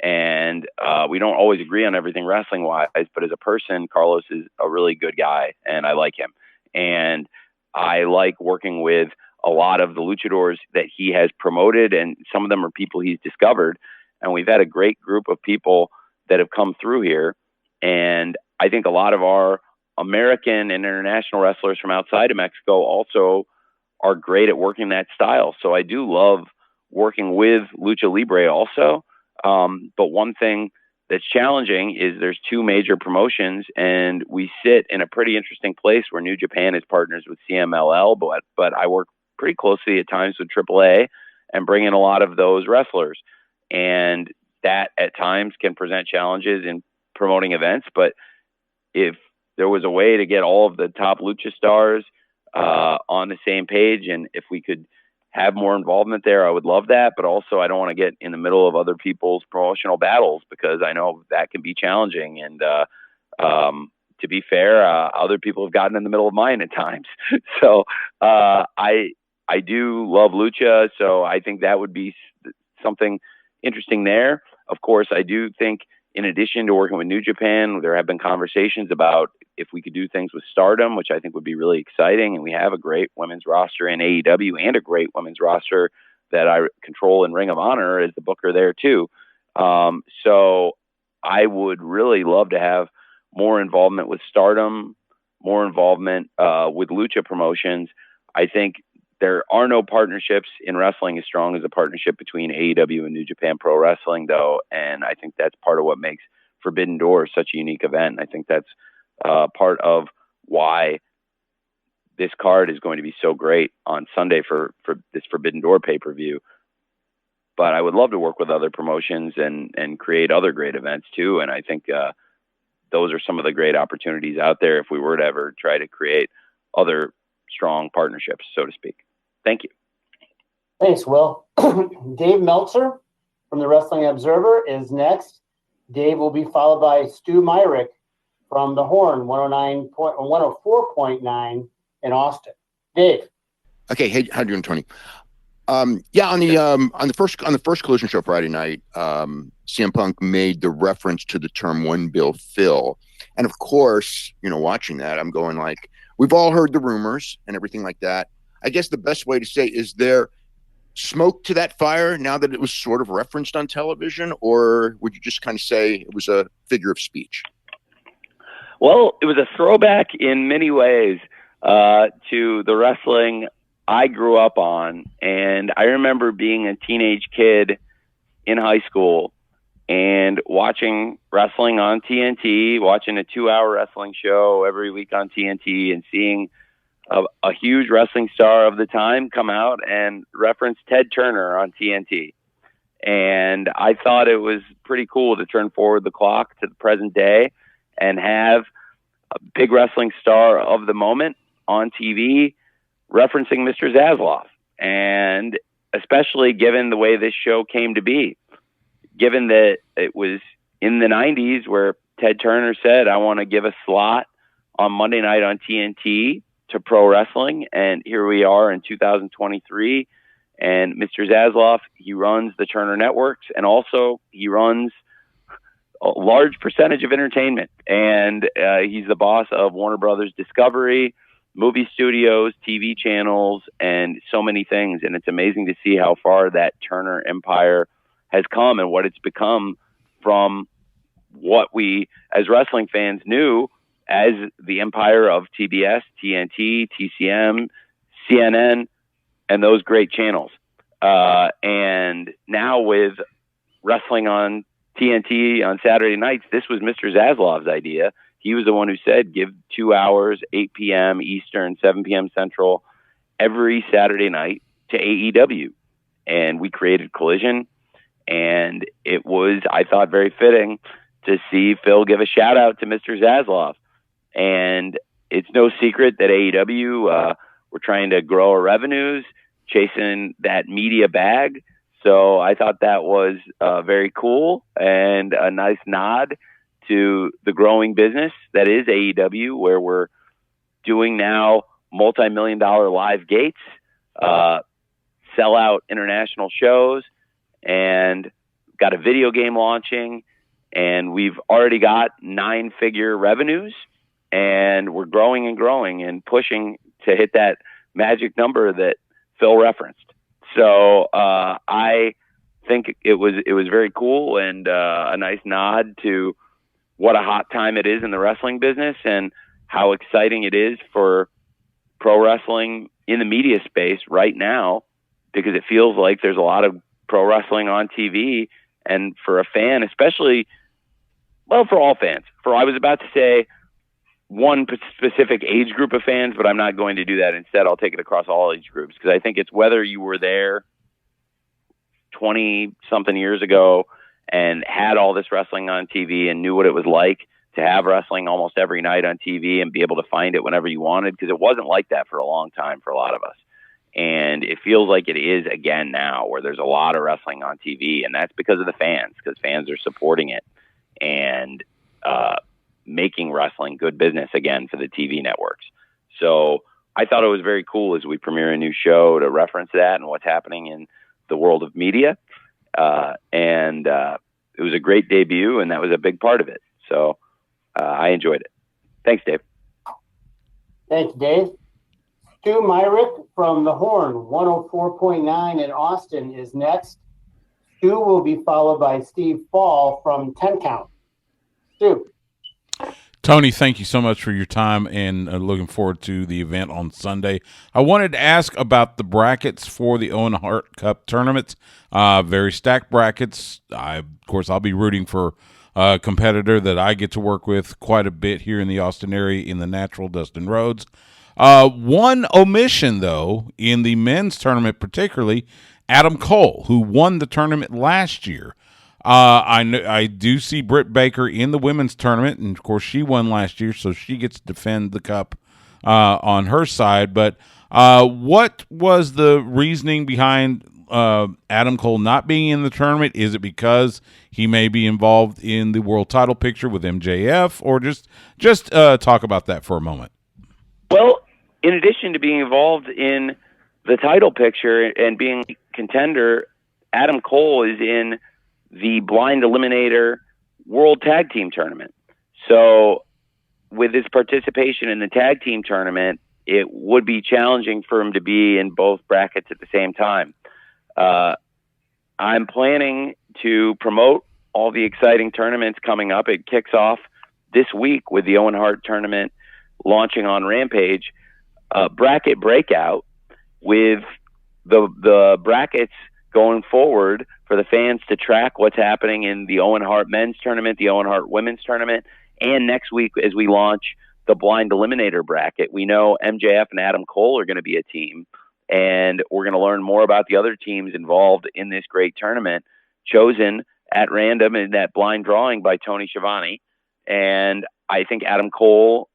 And we don't always agree on everything wrestling-wise, but as a person, Carlos is a really good guy, and I like him. And I like working with a lot of the luchadors that he has promoted, and some of them are people he's discovered. And we've had a great group of people that have come through here. And I think a lot of our American and international wrestlers from outside of Mexico also are great at working that style. So I do love working with Lucha Libre also. But one thing that's challenging is there's two major promotions, and we sit in a pretty interesting place where New Japan is partners with CMLL, but I work pretty closely at times with AAA and bring in a lot of those wrestlers. And that at times can present challenges in promoting events. But if there was a way to get all of the top lucha stars on the same page, and if we could have more involvement there, I would love that. But also, I don't want to get in the middle of other people's promotional battles, because I know that can be challenging. And to be fair, other people have gotten in the middle of mine at times. So I do love Lucha, so I think that would be something interesting there. Of course, I do think, in addition to working with New Japan, there have been conversations about if we could do things with Stardom, which I think would be really exciting. And we have a great women's roster in AEW and a great women's roster that I control in Ring of Honor as the booker there too. So I would really love to have more involvement with Stardom, more involvement with Lucha Promotions. I think there are no partnerships in wrestling as strong as a partnership between AEW and New Japan Pro Wrestling, though. And I think that's part of what makes Forbidden Door such a unique event. I think that's part of why this card is going to be so great on Sunday for this Forbidden Door pay-per-view. But I would love to work with other promotions and create other great events too. And I think those are some of the great opportunities out there if we were to ever try to create other strong partnerships, so to speak. Thank you. Thanks, Will. Dave Meltzer from the Wrestling Observer is next. Dave will be followed by Stu Myrick from the Horn, 104.9 in Austin. Dave. Okay, hey, how you doing, Tony? On the first Collision show Friday night, CM Punk made the reference to the term "One Bill Phil," and of course, watching that, I'm going like, we've all heard the rumors and everything like that. I guess the best way to say, is there smoke to that fire now that it was sort of referenced on television, or would you just kind of say it was a figure of speech? Well, it was a throwback in many ways to the wrestling I grew up on. And I remember being a teenage kid in high school and watching wrestling on TNT, watching a 2-hour wrestling show every week on TNT, and seeing a huge wrestling star of the time come out and reference Ted Turner on TNT. And I thought it was pretty cool to turn forward the clock to the present day and have a big wrestling star of the moment on TV referencing Mr. Zasloff. And especially given the way this show came to be, given that it was in the 90s where Ted Turner said, I want to give a slot on Monday night on TNT to pro wrestling. And here we are in 2023. And Mr. Zasloff, he runs the Turner Networks, and also he runs a large percentage of entertainment. And he's the boss of Warner Brothers Discovery, movie studios, TV channels, and so many things. And it's amazing to see how far that Turner empire has come and what it's become from what we as wrestling fans knew as the empire of TBS, TNT, TCM, CNN, and those great channels. And now with wrestling on TNT on Saturday nights, this was Mr. Zasloff's idea. He was the one who said, give 2 hours, 8 p.m. Eastern, 7 p.m. Central, every Saturday night to AEW. And we created Collision. And it was, I thought, very fitting to see Phil give a shout out to Mr. Zasloff. And it's no secret that AEW, we're trying to grow our revenues, chasing that media bag. So I thought that was very cool and a nice nod to the growing business that is AEW, where we're doing now multi-million-dollar live gates, sell out international shows, and got a video game launching, and we've already got 9-figure revenues, and we're growing and growing and pushing to hit that magic number that Phil referenced. So I think it was very cool and a nice nod to what a hot time it is in the wrestling business and how exciting it is for pro wrestling in the media space right now, because it feels like there's a lot of pro wrestling on TV. And for a fan, especially, well, for all fans, I was about to say one specific age group of fans, but I'm not going to do that. Instead, I'll take it across all age groups, because I think it's whether you were there 20 something years ago and had all this wrestling on TV and knew what it was like to have wrestling almost every night on TV and be able to find it whenever you wanted, because it wasn't like that for a long time for a lot of us. And it feels like it is again now, where there's a lot of wrestling on TV, and that's because of the fans, because fans are supporting it and making wrestling good business again for the TV networks. So I thought it was very cool as we premiere a new show to reference that and what's happening in the world of media. And it was a great debut, and that was a big part of it. So I enjoyed it. Thanks, Dave. Thanks, Dave. Stu Myrick from The Horn, 104.9 in Austin is next. Stu will be followed by Steve Fall from 10 Count. Stu. Tony, thank you so much for your time, and looking forward to the event on Sunday. I wanted to ask about the brackets for the Owen Hart Cup tournament. Very stacked brackets. Of course, I'll be rooting for a competitor that I get to work with quite a bit here in the Austin area in the natural, Dustin Rhodes. One omission, though, in the men's tournament particularly, Adam Cole, who won the tournament last year. I do see Britt Baker in the women's tournament, and of course she won last year, so she gets to defend the cup on her side. But what was the reasoning behind Adam Cole not being in the tournament? Is it because he may be involved in the world title picture with MJF, or just talk about that for a moment? Well, in addition to being involved in the title picture and being a contender, Adam Cole is in the Blind Eliminator World Tag Team Tournament. So with his participation in the tag team tournament, it would be challenging for him to be in both brackets at the same time. I'm planning to promote all the exciting tournaments coming up. It kicks off this week with the Owen Hart tournament launching on Rampage, bracket breakout with the brackets going forward for the fans to track what's happening in the Owen Hart men's tournament, the Owen Hart women's tournament, and next week as we launch the Blind Eliminator bracket. We know MJF and Adam Cole are going to be a team, and we're going to learn more about the other teams involved in this great tournament, chosen at random in that blind drawing by Tony Schiavone. And I think Adam Cole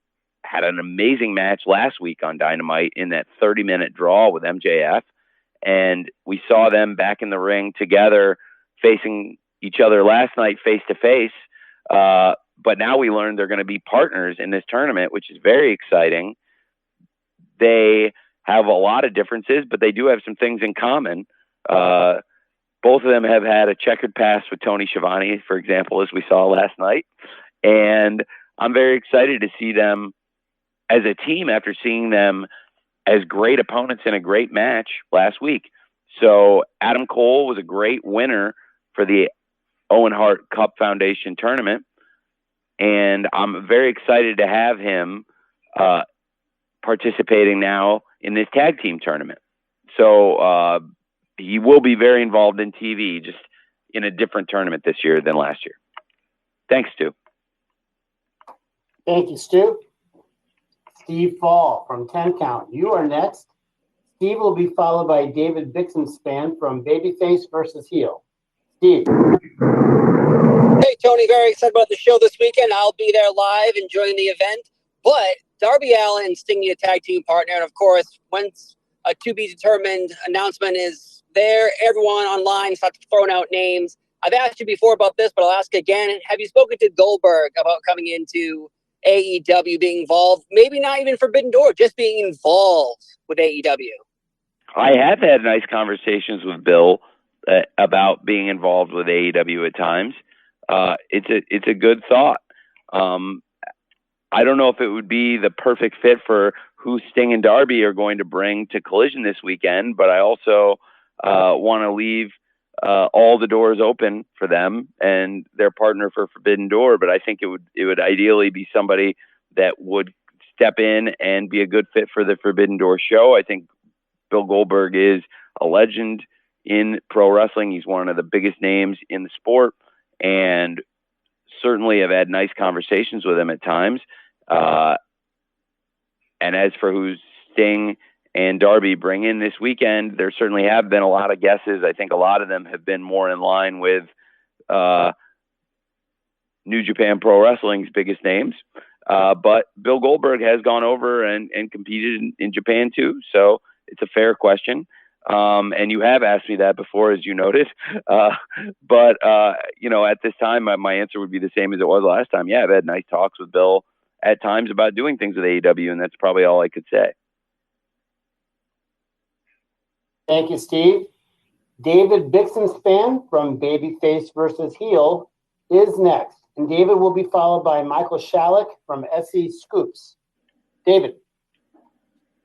had an amazing match last week on Dynamite in that 30-minute draw with MJF. And we saw them back in the ring together, facing each other last night face to face. But now we learned they're going to be partners in this tournament, which is very exciting. They have a lot of differences, but they do have some things in common. Both of them have had a checkered past with Tony Schiavone, for example, as we saw last night. And I'm very excited to see them as a team after seeing them as great opponents in a great match last week. So Adam Cole was a great winner for the Owen Hart Cup Foundation tournament. And I'm very excited to have him participating now in this tag team tournament. So he will be very involved in TV, just in a different tournament this year than last year. Thanks, Stu. Thank you, Stu. Steve Fall from 10 Count. You are next. Steve will be followed by David Bixenspan from Babyface versus Heel. Steve. Hey, Tony, very excited about the show this weekend. I'll be there live enjoying the event. But Darby Allin, Sting, a tag team partner. And of course, once a to-be-determined announcement is there, everyone online starts throwing out names. I've asked you before about this, but I'll ask again. Have you spoken to Goldberg about coming into AEW, being involved, maybe not even Forbidden Door, just being involved with AEW? I have had nice conversations with Bill about being involved with AEW at times. It's a good thought. I don't know if it would be the perfect fit for who Sting and Darby are going to bring to Collision this weekend, but I also want to leave all the doors open for them and their partner for Forbidden Door. But I think it would ideally be somebody that would step in and be a good fit for the Forbidden Door show. I think Bill Goldberg is a legend in pro wrestling. He's one of the biggest names in the sport, and certainly have had nice conversations with him at times. And as for who Sting and Darby bring in this weekend, there certainly have been a lot of guesses. I think a lot of them have been more in line with New Japan Pro Wrestling's biggest names. But Bill Goldberg has gone over and competed in Japan too. So It's a fair question. And you have asked me that before, as you noted. But at this time, my answer would be the same as it was last time. Yeah, I've had nice talks with Bill at times about doing things with AEW, and that's probably all I could say. Thank you, Steve. David Bixenspan from Babyface versus Heel is next. And David will be followed by Michael Shalik from SE Scoops. David.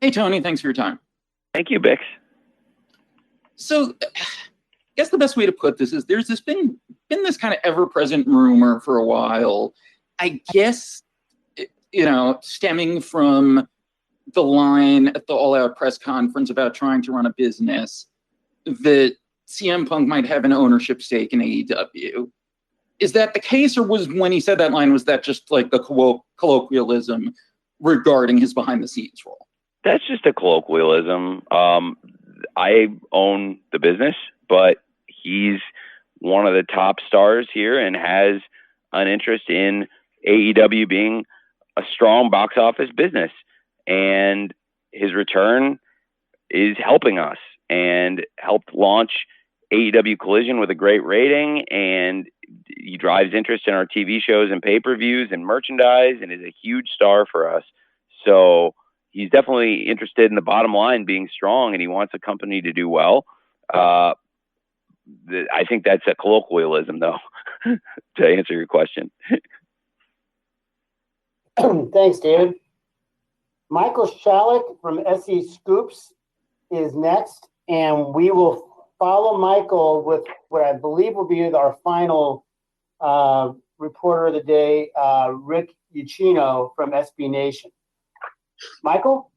Hey, Tony. Thanks for your time. Thank you, Bix. So I guess the best way to put this is there's been this kind of ever-present rumor for a while, I guess, stemming from the line at the All Out press conference about trying to run a business that CM Punk might have an ownership stake in AEW. Is that the case, or was when he said that line, was that just like the colloquialism regarding his behind-the-scenes role? That's just a colloquialism. I own the business, but he's one of the top stars here and has an interest in AEW being a strong box office business. And his return is helping us and helped launch AEW Collision with a great rating. And he drives interest in our TV shows and pay-per-views and merchandise and is a huge star for us. So he's definitely interested in the bottom line being strong, and he wants a company to do well. I think that's a colloquialism, though, to answer your question. Thanks, David. Michael Shalik from SE Scoops is next, and we will follow Michael with what I believe will be our final reporter of the day, Rick Ucchino from SB Nation. Michael?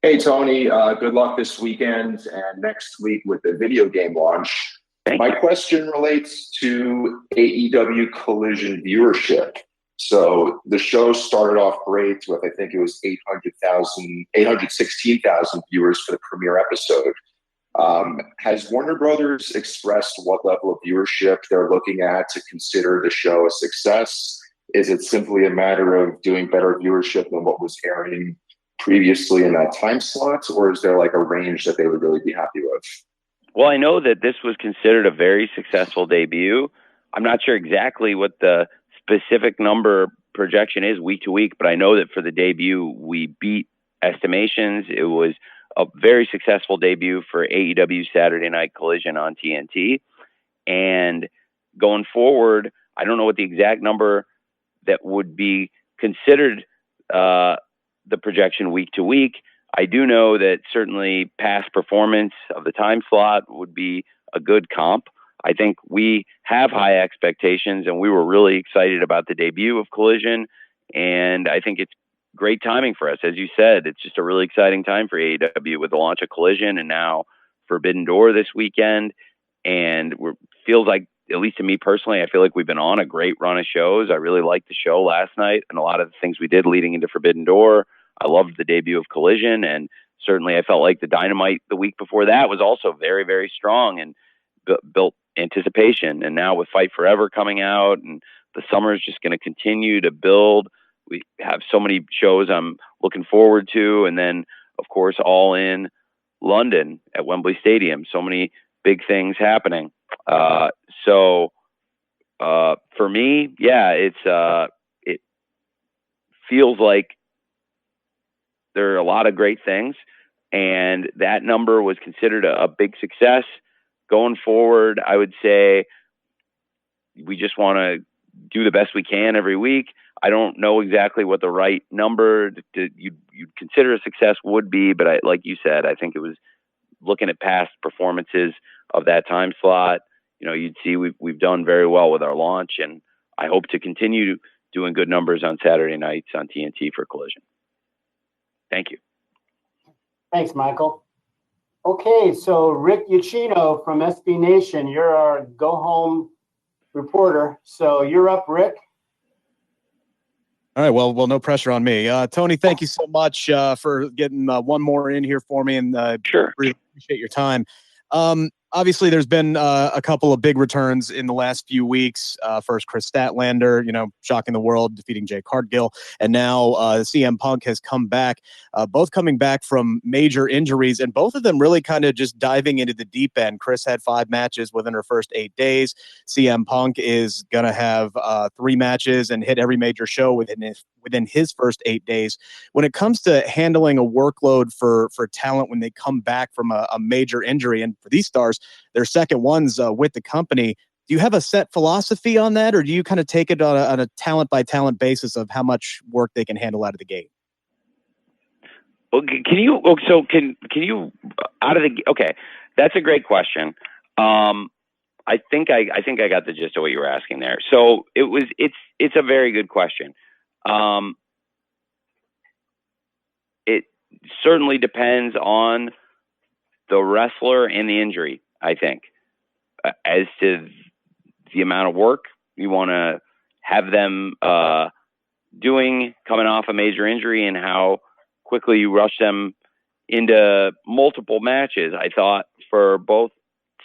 Hey, Tony. Good luck this weekend and next week with the video game launch. My question relates to AEW Collision viewership. So the show started off great with, I think it was 816,000 viewers for the premiere episode. Has Warner Brothers expressed what level of viewership they're looking at to consider the show a success? Is it simply a matter of doing better viewership than what was airing previously in that time slot, or is there like a range that they would really be happy with? Well, I know that this was considered a very successful debut. I'm not sure exactly what the specific number projection is week to week, but I know that for the debut, we beat estimations. It was a very successful debut for AEW Saturday Night Collision on TNT. And going forward, I don't know what the exact number that would be considered the projection week to week. I do know that certainly past performance of the time slot would be a good comp. I think we have high expectations, and we were really excited about the debut of Collision. And I think it's great timing for us. As you said, it's just a really exciting time for AEW with the launch of Collision and now Forbidden Door this weekend. And feels like, at least to me personally, I feel like we've been on a great run of shows. I really liked the show last night and a lot of the things we did leading into Forbidden Door. I loved the debut of Collision, and certainly I felt like the Dynamite the week before that was also very, very strong and built anticipation. And now with Fight Forever coming out, and the summer is just going to continue to build. We have so many shows I'm looking forward to. And then, of course, All In London at Wembley Stadium. So many big things happening. So for me, yeah, it feels like there are a lot of great things, and that number was considered a big success. Going forward, I would say we just want to do the best we can every week. I don't know exactly what the right number you'd consider a success would be, but like you said, I think it was looking at past performances of that time slot. You'd see we've done very well with our launch, and I hope to continue doing good numbers on Saturday nights on TNT for Collision. Thank you. Thanks, Michael. Okay, so Rick Ucchino from SB Nation, you're our go-home reporter. So you're up, Rick. All right, well, no pressure on me. Tony, thank you so much for getting one more in here for me, and sure. Really appreciate your time. obviously there's been a couple of big returns in the last few weeks. First, Chris Statlander, shocking the world, defeating Jay Cargill. And now CM Punk has come back, both coming back from major injuries, and both of them really kind of just diving into the deep end. Chris had 5 matches within her first 8 days. CM Punk is going to have 3 matches and hit every major show within his first 8 days. When it comes to handling a workload for talent when they come back from a major injury, and for these stars, their second ones with the company, do you have a set philosophy on that, or do you kind of take it on a talent by talent basis of how much work they can handle out of the gate? Okay, can you out of the okay? That's a great question. I think I got the gist of what you were asking there. So it's a very good question. It certainly depends on the wrestler and the injury, I think, as to the amount of work you want to have them doing coming off a major injury and how quickly you rush them into multiple matches. I thought for both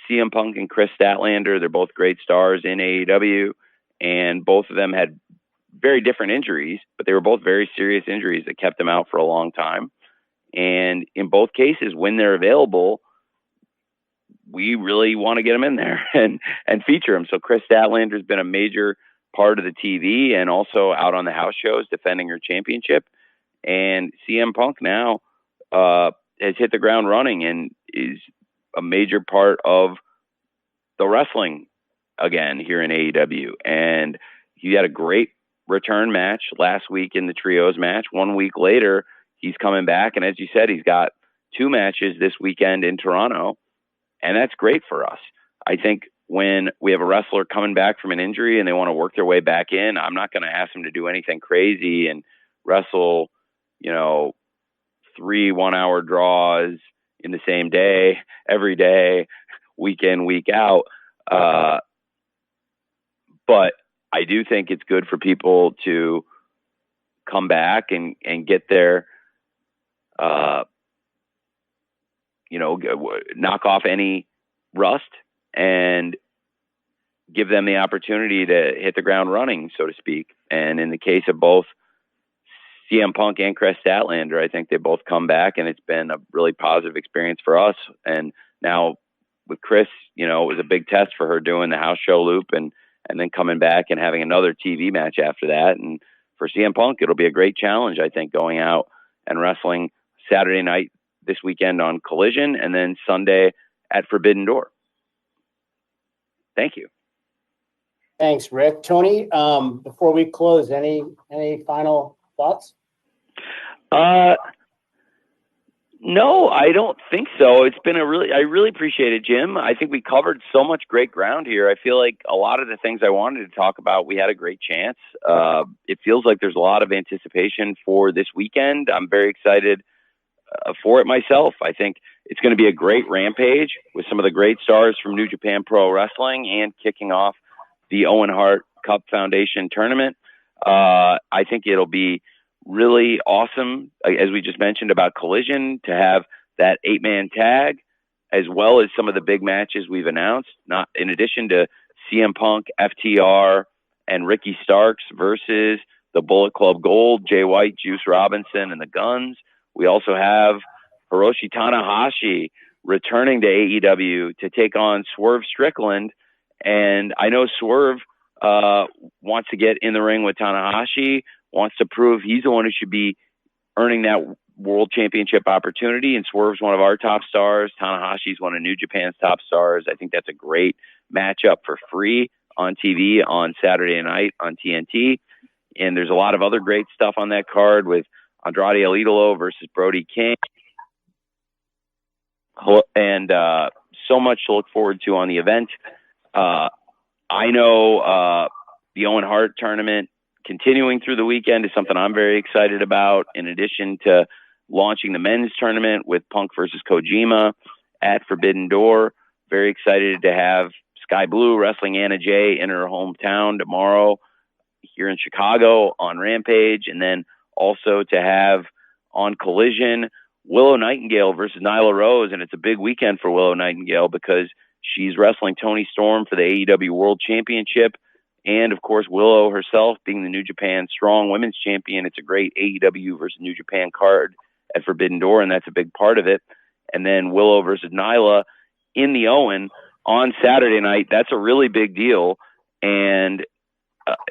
CM Punk and Chris Statlander, they're both great stars in AEW, and both of them had very different injuries, but they were both very serious injuries that kept them out for a long time. And in both cases, when they're available, we really want to get them in there and feature them. So Chris Statlander has been a major part of the TV and also out on the house shows defending her championship. And CM Punk now has hit the ground running and is a major part of the wrestling again here in AEW. And he had a great return match last week in the trios match. 1 week later, he's coming back. And as you said, he's got 2 matches this weekend in Toronto. And that's great for us. I think when we have a wrestler coming back from an injury and they want to work their way back in, I'm not going to ask them to do anything crazy and wrestle, 3 1-hour draws in the same day, every day, week in, week out. But I do think it's good for people to come back and get their, knock off any rust and give them the opportunity to hit the ground running, so to speak. And in the case of both CM Punk and Chris Statlander, I think they both come back, and it's been a really positive experience for us. And now with Chris, it was a big test for her doing the house show loop and then coming back and having another TV match after that. And for CM Punk, it'll be a great challenge, I think, going out and wrestling Saturday night this weekend on Collision and then Sunday at Forbidden Door. Thank you. Thanks, Rick. Tony, before we close, any final thoughts? No, I don't think so. It's been I really appreciate it, Jim. I think we covered so much great ground here. I feel like a lot of the things I wanted to talk about, we had a great chance. It feels like there's a lot of anticipation for this weekend. I'm very excited for it myself. I think it's going to be a great Rampage with some of the great stars from New Japan Pro Wrestling and kicking off the Owen Hart Cup Foundation tournament. I think it'll be really awesome, as we just mentioned about Collision, to have that 8-man tag, as well as some of the big matches we've announced, not in addition to CM Punk, FTR, and Ricky Starks versus the Bullet Club Gold, Jay White, Juice Robinson, and the Guns. We also have Hiroshi Tanahashi returning to AEW to take on Swerve Strickland. And I know Swerve wants to get in the ring with Tanahashi, wants to prove he's the one who should be earning that world championship opportunity. And Swerve's one of our top stars. Tanahashi's one of New Japan's top stars. I think that's a great matchup for free on TV on Saturday night on TNT. And there's a lot of other great stuff on that card with Andrade El Idolo versus Brody King. And so much to look forward to on the event. I know the Owen Hart tournament continuing through the weekend is something I'm very excited about, in addition to launching the men's tournament with Punk versus Kojima at Forbidden Door. Very excited to have Sky Blue wrestling Anna Jay in her hometown tomorrow here in Chicago on Rampage, and then also to have on Collision Willow Nightingale versus Nyla Rose. And it's a big weekend for Willow Nightingale because She's wrestling Toni Storm for the AEW World Championship. And, of course, Willow herself being the New Japan Strong Women's Champion. It's a great AEW versus New Japan card at Forbidden Door, and that's a big part of it. And then Willow versus Nyla in the Owen on Saturday night. That's a really big deal. And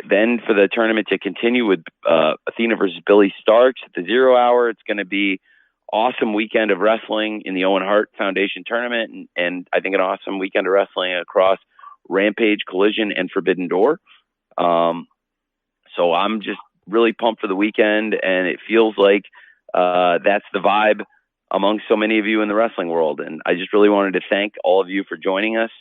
then for the tournament to continue with Athena versus Billy Starks at the 0 hour, it's going to be awesome weekend of wrestling in the Owen Hart Foundation tournament, and I think an awesome weekend of wrestling across Rampage, Collision, and Forbidden Door. So I'm just really pumped for the weekend, and it feels like that's the vibe among so many of you in the wrestling world. And I just really wanted to thank all of you for joining us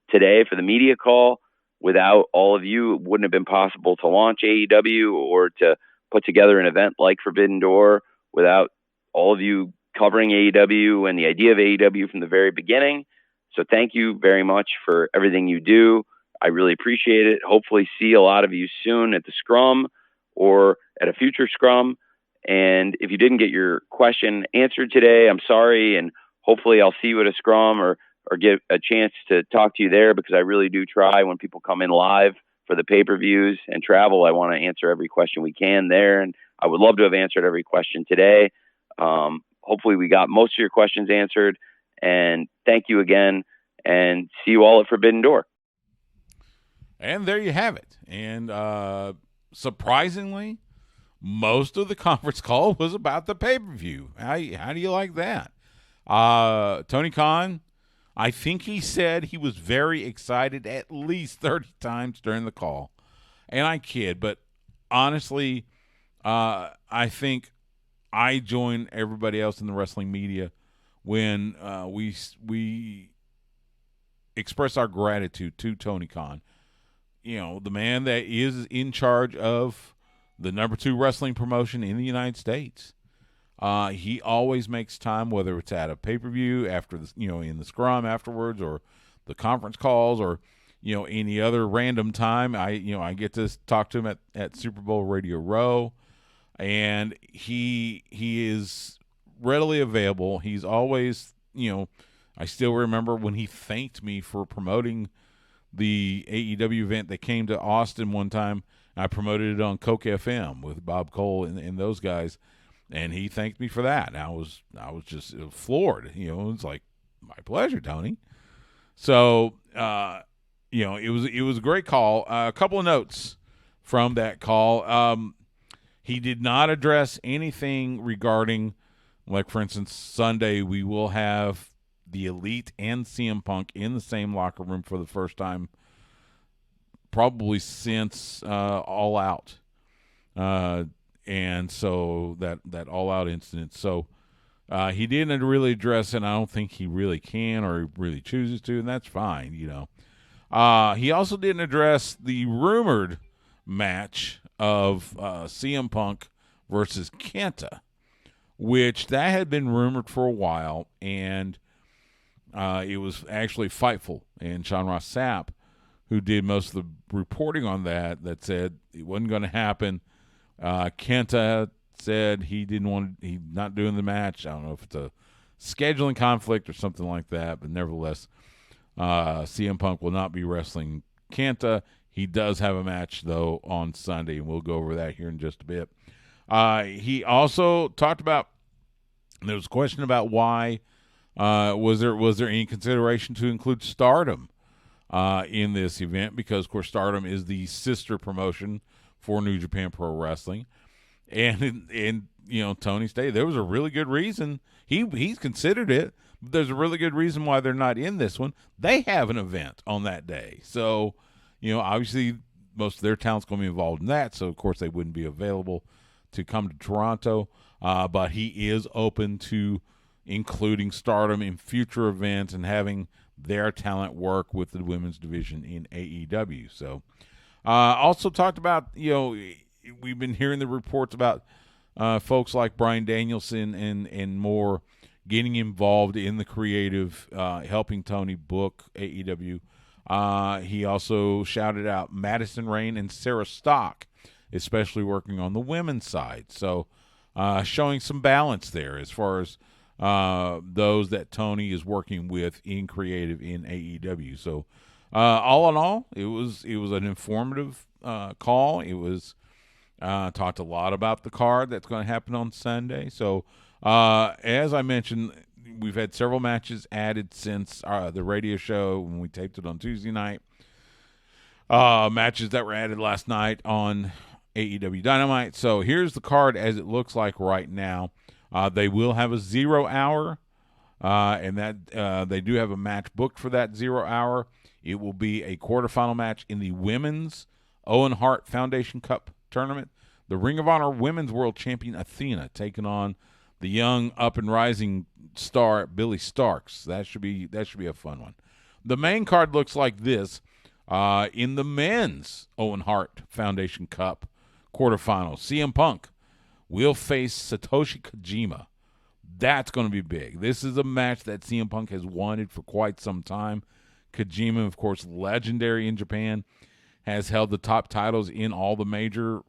today for the media call. Without all of you, it wouldn't have been possible to launch AEW or to put together an event like Forbidden Door. Without all of you covering AEW and the idea of AEW from the very beginning. So thank you very much for everything you do. I really appreciate it. Hopefully see a lot of you soon at the Scrum or at a future Scrum. And if you didn't get your question answered today, I'm sorry. And hopefully I'll see you at a Scrum or get a chance to talk to you there, because I really do try when people come in live for the pay-per-views and travel. I want to answer every question we can there. And I would love to have answered every question today. Hopefully we got most of your questions answered, and thank you again, and see you all at Forbidden Door. And there you have it. And surprisingly, most of the conference call was about the pay-per-view. How do you like that? Tony Khan, I think he said he was very excited at least 30 times during the call. And I kid, but honestly, I think I join everybody else in the wrestling media when we express our gratitude to Tony Khan. You know, the man that is in charge of the #2 wrestling promotion in the United States. He always makes time, whether it's at a pay-per-view, after the, in the Scrum afterwards, or the conference calls, or any other random time. I get to talk to him at Super Bowl Radio Row. And he is readily available. He's always, I still remember when he thanked me for promoting the AEW event that came to Austin one time. I promoted it on Coke FM with Bob Cole and those guys, and he thanked me for that. And I was just floored. It's like, my pleasure, Tony. So, it was a great call. A couple of notes from that call. He did not address anything regarding, like, for instance, Sunday we will have the Elite and CM Punk in the same locker room for the first time probably since All Out. And so that All Out incident. So he didn't really address it, and I don't think he really can or really chooses to, and that's fine, He also didn't address the rumored match of CM Punk versus Kenta, which that had been rumored for a while, and it was actually Fightful and Sean Ross Sapp who did most of the reporting on that said it wasn't going to happen. Kenta said he's not doing the match. I don't know if it's a scheduling conflict or something like that, but nevertheless, CM Punk will not be wrestling Kenta. He does have a match, though, on Sunday, and we'll go over that here in just a bit. He also talked about, there was a question about why was there any consideration to include Stardom in this event, because, of course, Stardom is the sister promotion for New Japan Pro Wrestling. And Tony stated there was a really good reason. He's considered it, but there's a really good reason why they're not in this one. They have an event on that day. So, obviously most of their talent's going to be involved in that, so of course they wouldn't be available to come to Toronto. But he is open to including Stardom in future events and having their talent work with the women's division in AEW. So, also talked about, we've been hearing the reports about folks like Bryan Danielson and more getting involved in the creative, helping Tony book AEW. He also shouted out Madison Rayne and Sarah Stock, especially working on the women's side. So showing some balance there as far as those that Tony is working with in creative in AEW. So all in all, it was an informative call. It was talked a lot about the card that's going to happen on Sunday. So as I mentioned, we've had several matches added since the radio show when we taped it on Tuesday night. Matches that were added last night on AEW Dynamite. So here's the card as it looks like right now. They will have a 0 hour, and that they do have a match booked for that 0 hour. It will be a quarterfinal match in the Women's Owen Hart Foundation Cup tournament. The Ring of Honor Women's World Champion Athena taking on the young up and rising star Billy Starks. That should be a fun one. The main card looks like this. In the Men's Owen Hart Foundation Cup quarterfinals, CM Punk will face Satoshi Kojima. That's going to be big. This is a match that CM Punk has wanted for quite some time. Kojima, of course, legendary in Japan, has held the top titles in all the major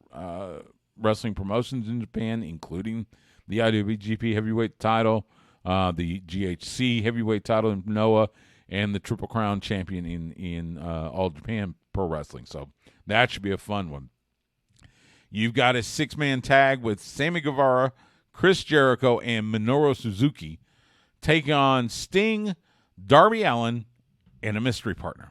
wrestling promotions in Japan, including the IWGP Heavyweight title, the GHC Heavyweight title in Noah, and the Triple Crown champion in All Japan Pro Wrestling. So that should be a fun one. You've got a 6-man tag with Sammy Guevara, Chris Jericho, and Minoru Suzuki taking on Sting, Darby Allin, and a mystery partner.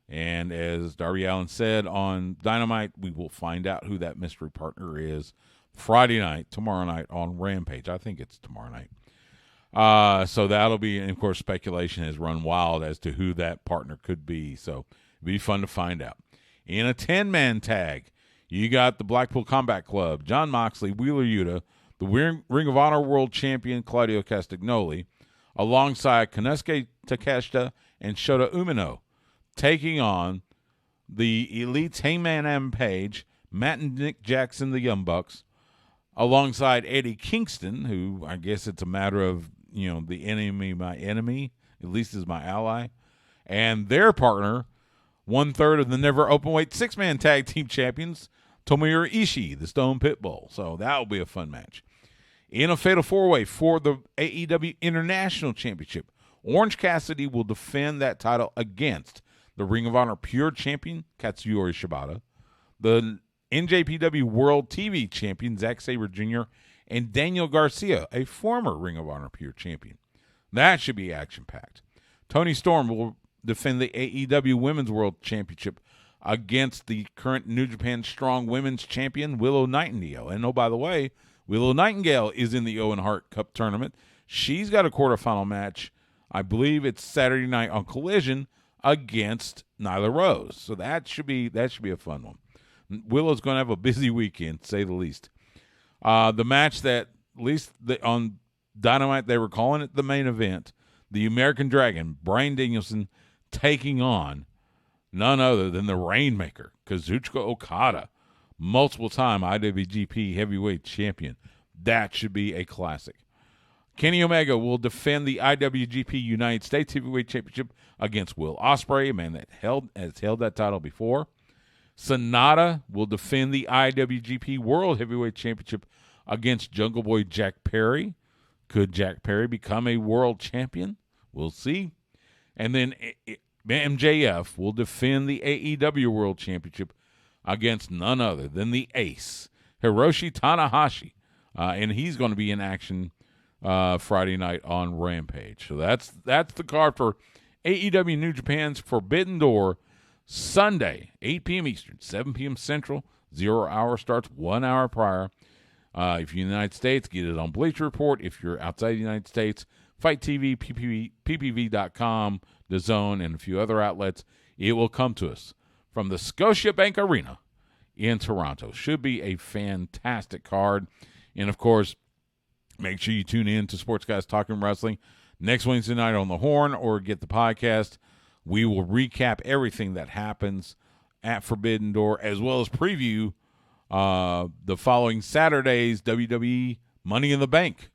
And as Darby Allin said on Dynamite, we will find out who that mystery partner is Friday night, tomorrow night on Rampage. I think it's tomorrow night. So that'll be, and of course, speculation has run wild as to who that partner could be. So it'll be fun to find out. In a 10-man tag, you got the Blackpool Combat Club, Jon Moxley, Wheeler Yuta, the Ring of Honor World Champion Claudio Castagnoli, alongside Konosuke Takeshita and Shota Umino, taking on the Elite Hangman Adam Page, Matt and Nick Jackson, the Young Bucks, alongside Eddie Kingston, who I guess it's a matter of, the enemy, my enemy, at least is my ally, and their partner, 1/3 of the never openweight 6-man tag team champions, Tomohiro Ishii, the Stone Pitbull. So that will be a fun match. In a fatal 4-way for the AEW International Championship, Orange Cassidy will defend that title against the Ring of Honor Pure Champion, Katsuyori Shibata, the NJPW World TV Champion, Zack Sabre Jr., and Daniel Garcia, a former Ring of Honor Pure Champion. That should be action-packed. Tony Storm will defend the AEW Women's World Championship against the current New Japan Strong Women's Champion, Willow Nightingale. And, oh, by the way, Willow Nightingale is in the Owen Hart Cup tournament. She's got a quarterfinal match. I believe it's Saturday night on Collision against Nyla Rose. So that should be a fun one. Willow's going to have a busy weekend, to say the least. The match that, at least on Dynamite, they were calling it the main event, the American Dragon, Bryan Danielson, taking on none other than the Rainmaker, Kazuchika Okada, multiple-time IWGP Heavyweight Champion. That should be a classic. Kenny Omega will defend the IWGP United States Heavyweight Championship against Will Ospreay, a man that has held that title before. Sonata will defend the IWGP World Heavyweight Championship against Jungle Boy Jack Perry. Could Jack Perry become a world champion? We'll see. And then MJF will defend the AEW World Championship against none other than the ace, Hiroshi Tanahashi. And he's going to be in action Friday night on Rampage. So that's the card for AEW New Japan's Forbidden Door, Sunday, 8 p.m. Eastern, 7 p.m. Central. 0 hour starts 1 hour prior. If you're in the United States, get it on Bleacher Report. If you're outside the United States, Fight TV, PPV.com, DAZN, and a few other outlets. It will come to us from the Scotiabank Arena in Toronto. Should be a fantastic card. And, of course, make sure you tune in to Sports Guys Talking Wrestling next Wednesday night on the Horn or get the podcast. We will recap everything that happens at Forbidden Door as well as preview the following Saturday's WWE Money in the Bank,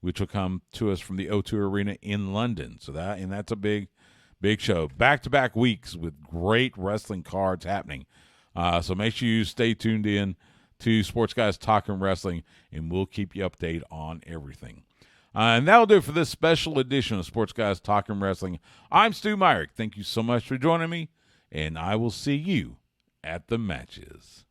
which will come to us from the O2 Arena in London. So that's a big show. Back-to-back weeks with great wrestling cards happening. So make sure you stay tuned in to Sports Guys Talking Wrestling, and we'll keep you updated on everything. And that'll do it for this special edition of Sports Guys Talking Wrestling. I'm Stu Myrick. Thank you so much for joining me, and I will see you at the matches.